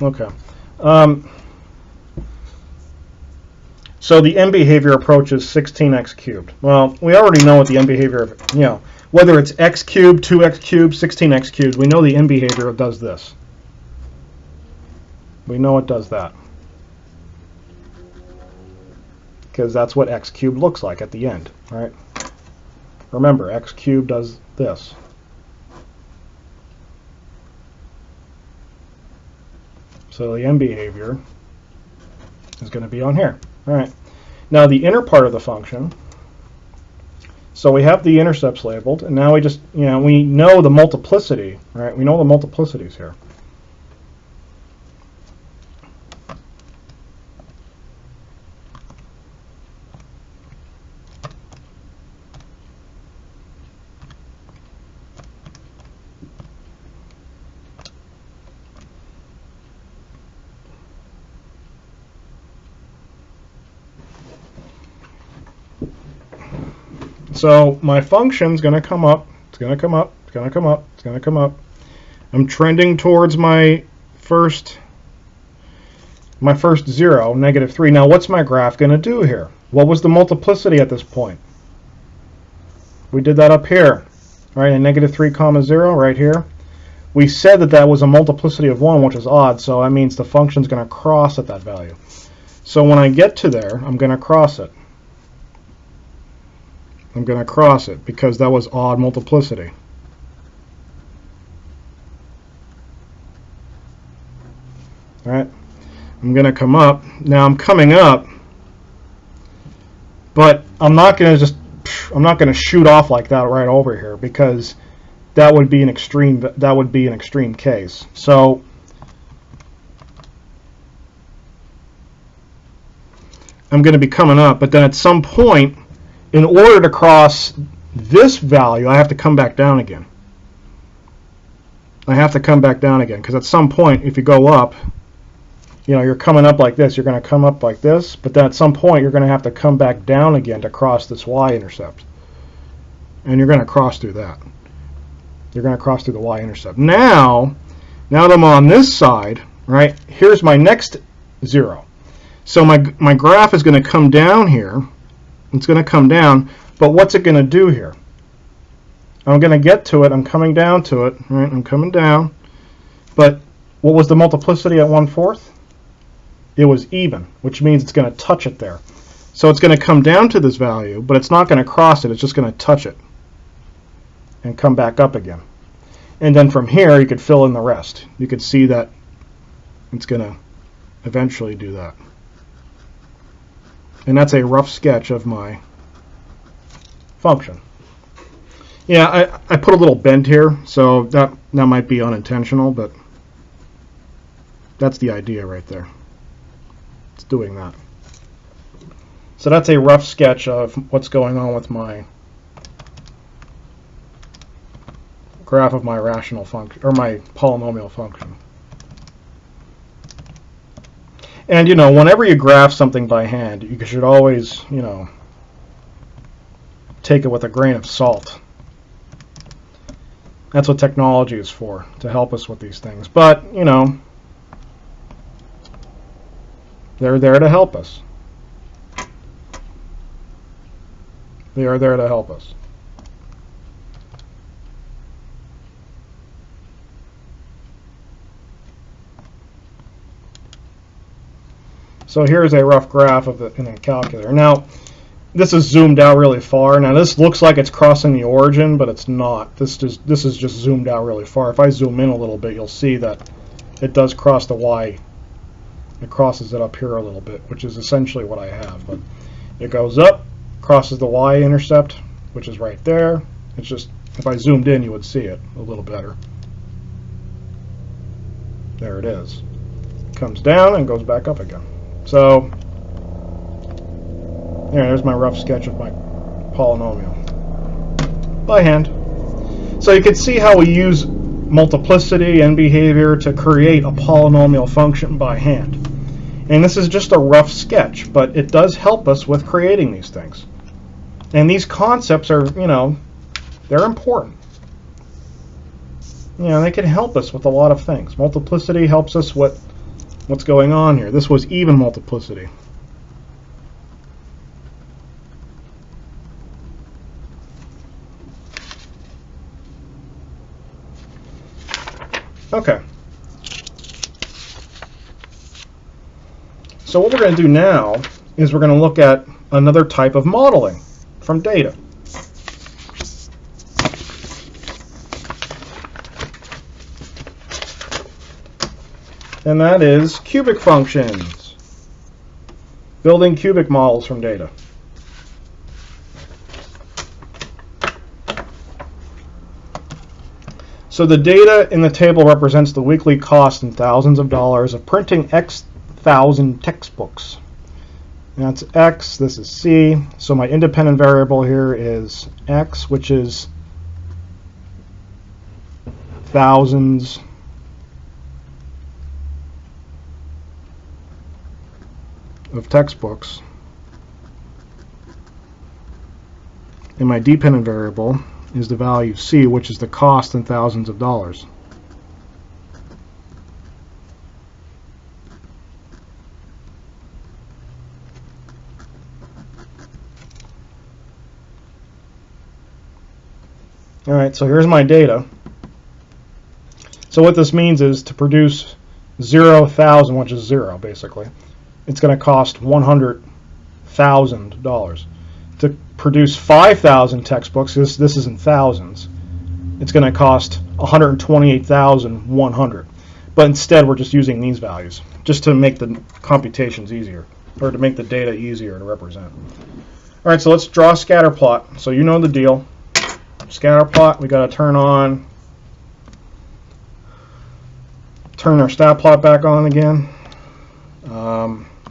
Okay. So the end behavior approaches 16x cubed. Well, we already know what the end behavior, whether it's x cubed, 2x cubed, 16x cubed, we know the end behavior does this. We know it does that. Because that's what x cubed looks like at the end, right? Remember, x cubed does this. So the end behavior is going to be on here. All right. Now the inner part of the function, so we have the intercepts labeled, and now we just, we know the multiplicity, right? We know the multiplicities here. So my function's going to come up, it's going to come up, it's going to come up, it's going to come up. I'm trending towards my first 0, -3. Now what's my graph going to do here? What was the multiplicity at this point? We did that up here, right, at -3, 0, right here. We said that that was a multiplicity of 1, which is odd, so that means the function's going to cross at that value. So when I get to there, I'm going to cross it. I'm going to cross it because that was odd multiplicity. All right, I'm going to come up. Now I'm coming up, but I'm not going to shoot off like that right over here because that would be an extreme case. So I'm going to be coming up, but then at some point, in order to cross this value, I have to come back down again. I have to come back down again because at some point, if you go up, you're coming up like this. You're going to come up like this, but then at some point, you're going to have to come back down again to cross this y-intercept. And you're going to cross through that. You're going to cross through the y-intercept. Now that I'm on this side, right, here's my next 0. So my graph is going to come down here. It's going to come down, but what's it going to do here? I'm going to get to it. I'm coming down to it. Right? I'm coming down. But what was the multiplicity at 1/4? It was even, which means it's going to touch it there. So it's going to come down to this value, but it's not going to cross it. It's just going to touch it and come back up again. And then from here, you could fill in the rest. You could see that it's going to eventually do that. And that's a rough sketch of my function. Yeah, I put a little bend here, so that might be unintentional, but that's the idea right there. It's doing that. So that's a rough sketch of what's going on with my graph of my rational function, or my polynomial function. And, whenever you graph something by hand, you should always, take it with a grain of salt. That's what technology is for, to help us with these things. But, they're there to help us. They are there to help us. So here's a rough graph of it in a calculator. Now, this is zoomed out really far. Now, this looks like it's crossing the origin, but it's not. This is just zoomed out really far. If I zoom in a little bit, you'll see that it does cross the y. It crosses it up here a little bit, which is essentially what I have. But it goes up, crosses the y-intercept, which is right there. It's just, if I zoomed in, you would see it a little better. There it is. Comes down and goes back up again. So, there's my rough sketch of my polynomial by hand. So you can see how we use multiplicity and behavior to create a polynomial function by hand. And this is just a rough sketch, but it does help us with creating these things. And these concepts are, they're important. They can help us with a lot of things. Multiplicity helps us with what's going on here. This was even multiplicity. Okay. So what we're going to do now is we're going to look at another type of modeling from data. And that is cubic functions. Building cubic models from data. So the data in the table represents the weekly cost in thousands of dollars of printing X thousand textbooks. And that's X, this is C. So my independent variable here is X, which is thousands of textbooks. And my dependent variable is the value C, which is the cost in thousands of dollars. Alright, so here's my data. So what this means is to produce 0,000, which is 0 basically, it's going to cost $100,000. To produce 5,000 textbooks, this is in thousands, it's going to cost $128,100. But instead we're just using these values, just to make the computations easier, or to make the data easier to represent. Alright, so let's draw a scatter plot. So you know the deal. Scatter plot, we got to turn our stat plot back on again.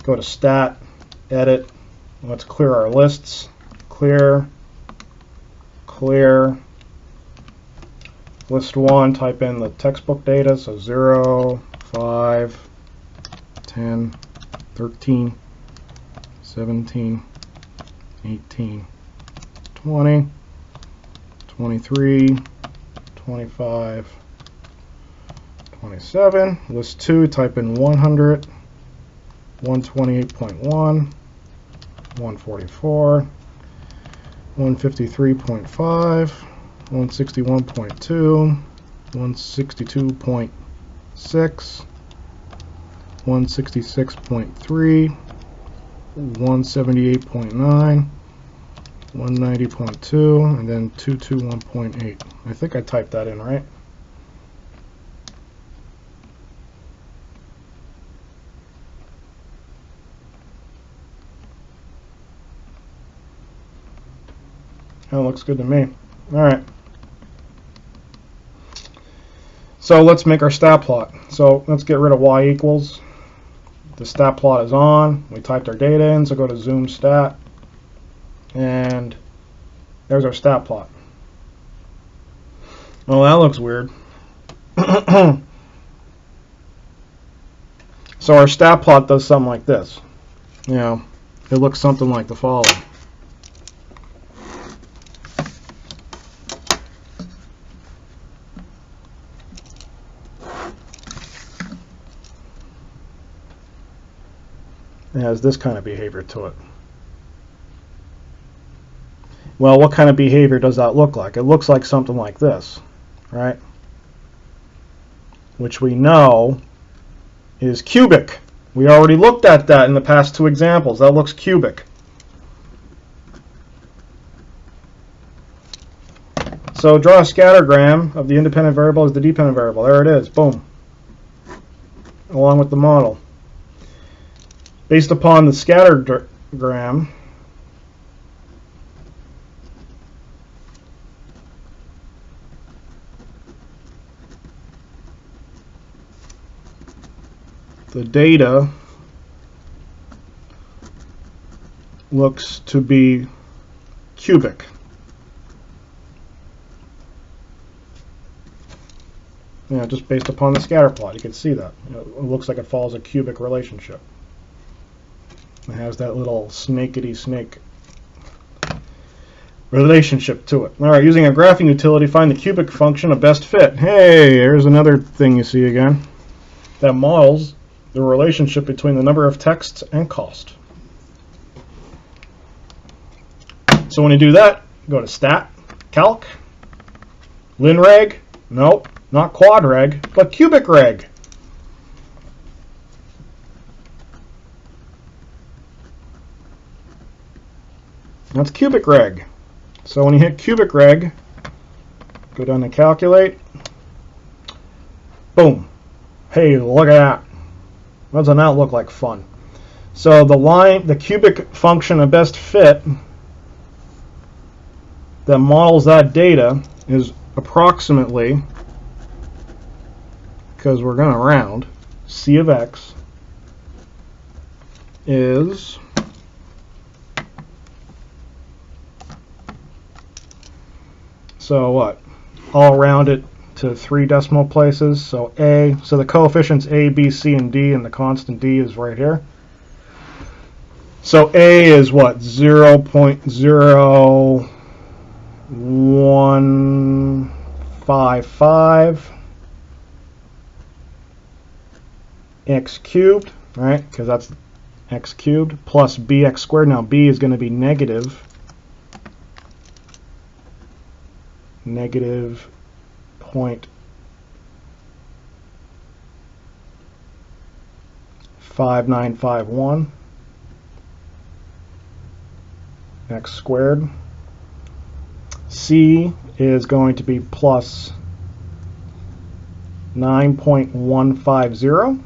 Go to stat, edit, let's clear our lists. Clear, list 1, type in the textbook data, so 0, 5, 10, 13, 17, 18, 20, 23, 25, 27. List 2, type in 100, 128.1, 144, 153.5, 161.2, 162.6, 166.3, 178.9, 190.2, and then 221.8. I think I typed that in right. That looks good to me. Alright. So let's make our stat plot. So let's get rid of y equals. The stat plot is on. We typed our data in, so go to zoom stat. And there's our stat plot. Oh, that looks weird. So our stat plot does something like this. It looks something like the following. It has this kind of behavior to it. Well, what kind of behavior does that look like? It looks like something like this, right? Which we know is cubic. We already looked at that in the past two examples. That looks cubic. So draw a scattergram of the independent variable as the dependent variable. There it is. Boom. Along with the model. Based upon the scattergram, the data looks to be cubic. Just based upon the scatter plot, you can see that. It looks like it follows a cubic relationship. It has that little snakety snake relationship to it. All right, using a graphing utility, find the cubic function of best fit. Hey, here's another thing you see again. That models the relationship between the number of texts and cost. So when you do that, go to Stat, Calc, LinReg, nope, not QuadReg, but Cubic Reg. That's Cubic Reg. So when you hit Cubic Reg, go down to Calculate, boom. Hey, look at that. Doesn't that look like fun? So the cubic function of best fit that models that data is approximately, because we're going to round, C of x is so what? I'll round it to 3 decimal places. So A, so the coefficients A, B, C, and D, and the constant D is right here. So A is what? 0.0155 x cubed, right? Because that's x cubed plus bx squared. Now B is going to be negative 0.5951 x squared. C is going to be plus 9.150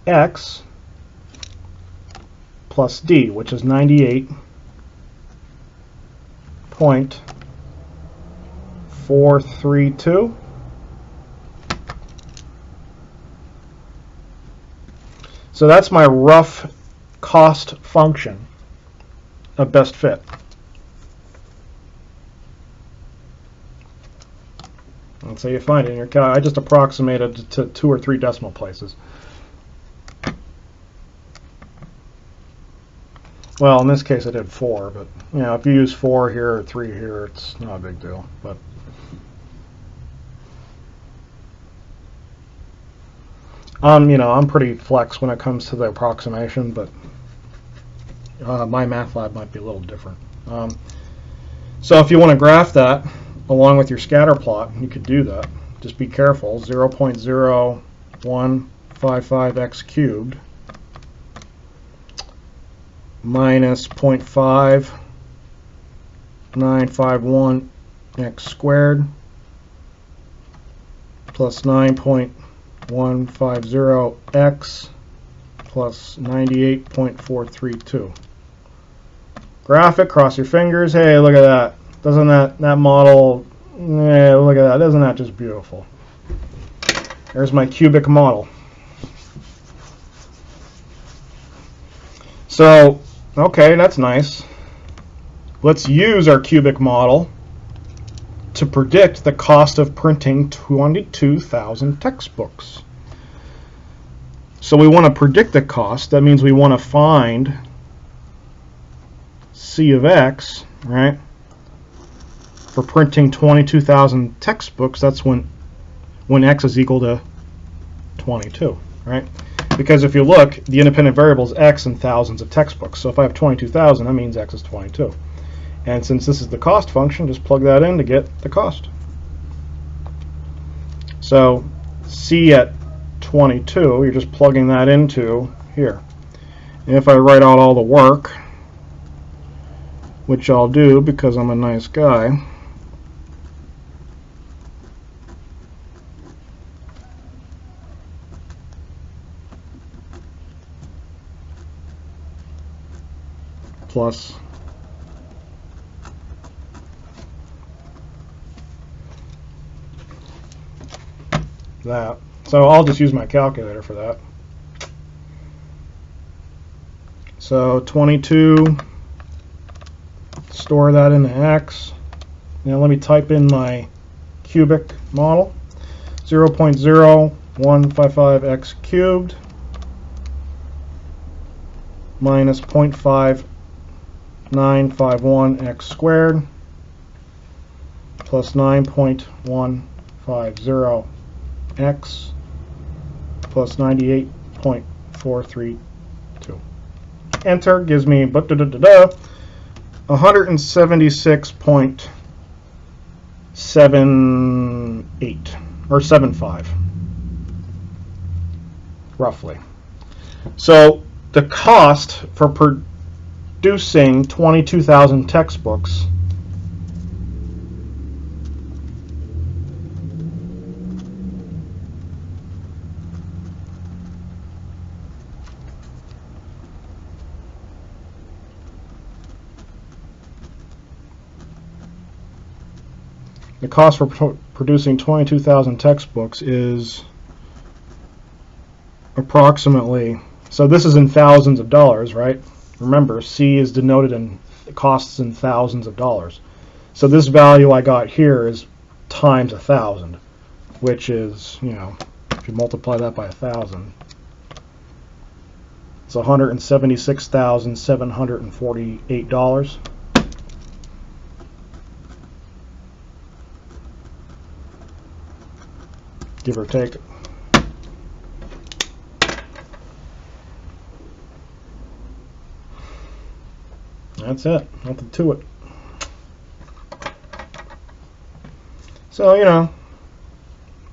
x plus D, which is 98.432. So that's my rough cost function of best fit. Let's say you find it in your calc. I just approximated to 2 or 3 decimal places. Well, in this case I did 4, but if you use 4 here or 3 here, it's not a big deal. But I'm pretty flex when it comes to the approximation, but my math lab might be a little different. So if you want to graph that along with your scatter plot, you could do that. Just be careful. 0.0155 x cubed minus 0.5951 x squared plus 9.150 x plus 98.432. Graph it, cross your fingers. Hey, look at that. Doesn't that model, look at that. Isn't that just beautiful? There's my cubic model. So, okay, that's nice. Let's use our cubic model to predict the cost of printing 22,000 textbooks. So we want to predict the cost. That means we want to find C of x, right? For printing 22,000 textbooks, that's when x is equal to 22, right? Because if you look, the independent variable is x and thousands of textbooks. So if I have 22,000, that means x is 22. And since this is the cost function, just plug that in to get the cost. So C at 22, you're just plugging that into here. And if I write out all the work, which I'll do because I'm a nice guy, plus that. So I'll just use my calculator for that. So 22, store that into X. Now let me type in my cubic model. 0.0155x cubed minus 0.5951x squared plus 9.150x plus 98.432. Enter gives me 176.78 or 75 roughly. So the cost for producing 22,000 textbooks producing 22,000 textbooks is approximately, so this is in thousands of dollars, right? Remember, C is denoted in costs in thousands of dollars. So this value I got here is times 1,000, which is, you know, if you multiply that by 1,000, it's $176,748. Give or take. That's it. Nothing to it. So, you know,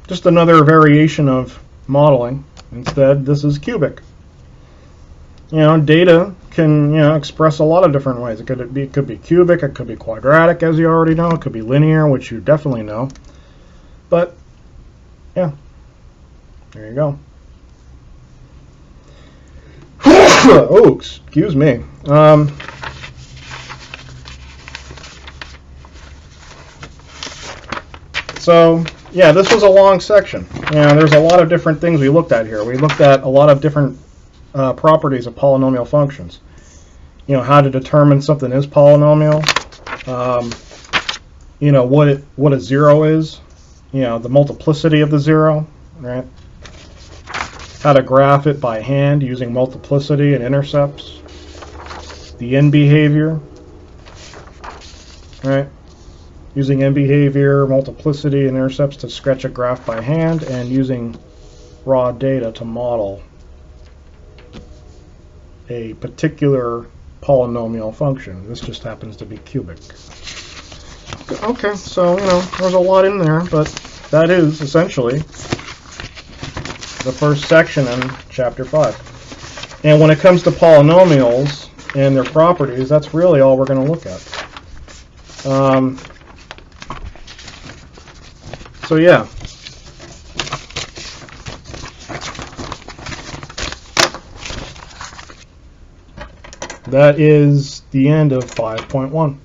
just another variation of modeling. Instead, this is cubic. You know, data can, you know, express a lot of different ways. It could be cubic, it could be quadratic, as you already know. It could be linear, which you definitely know. But yeah, there you go. Oh, excuse me. So yeah, this was a long section. There's a lot of different things we looked at here. We looked at a lot of different properties of polynomial functions. You know, how to determine something is polynomial. You know, what a zero is. You know, the multiplicity of the zero, right? How to graph it by hand using multiplicity and intercepts. The end behavior, right? Using end behavior, multiplicity, and intercepts to sketch a graph by hand, and using raw data to model a particular polynomial function. This just happens to be cubic. Okay, so, you know, there's a lot in there, but that is essentially the first section in Chapter 5. And when it comes to polynomials and their properties, that's really all we're going to look at. So yeah. That is the end of 5.1.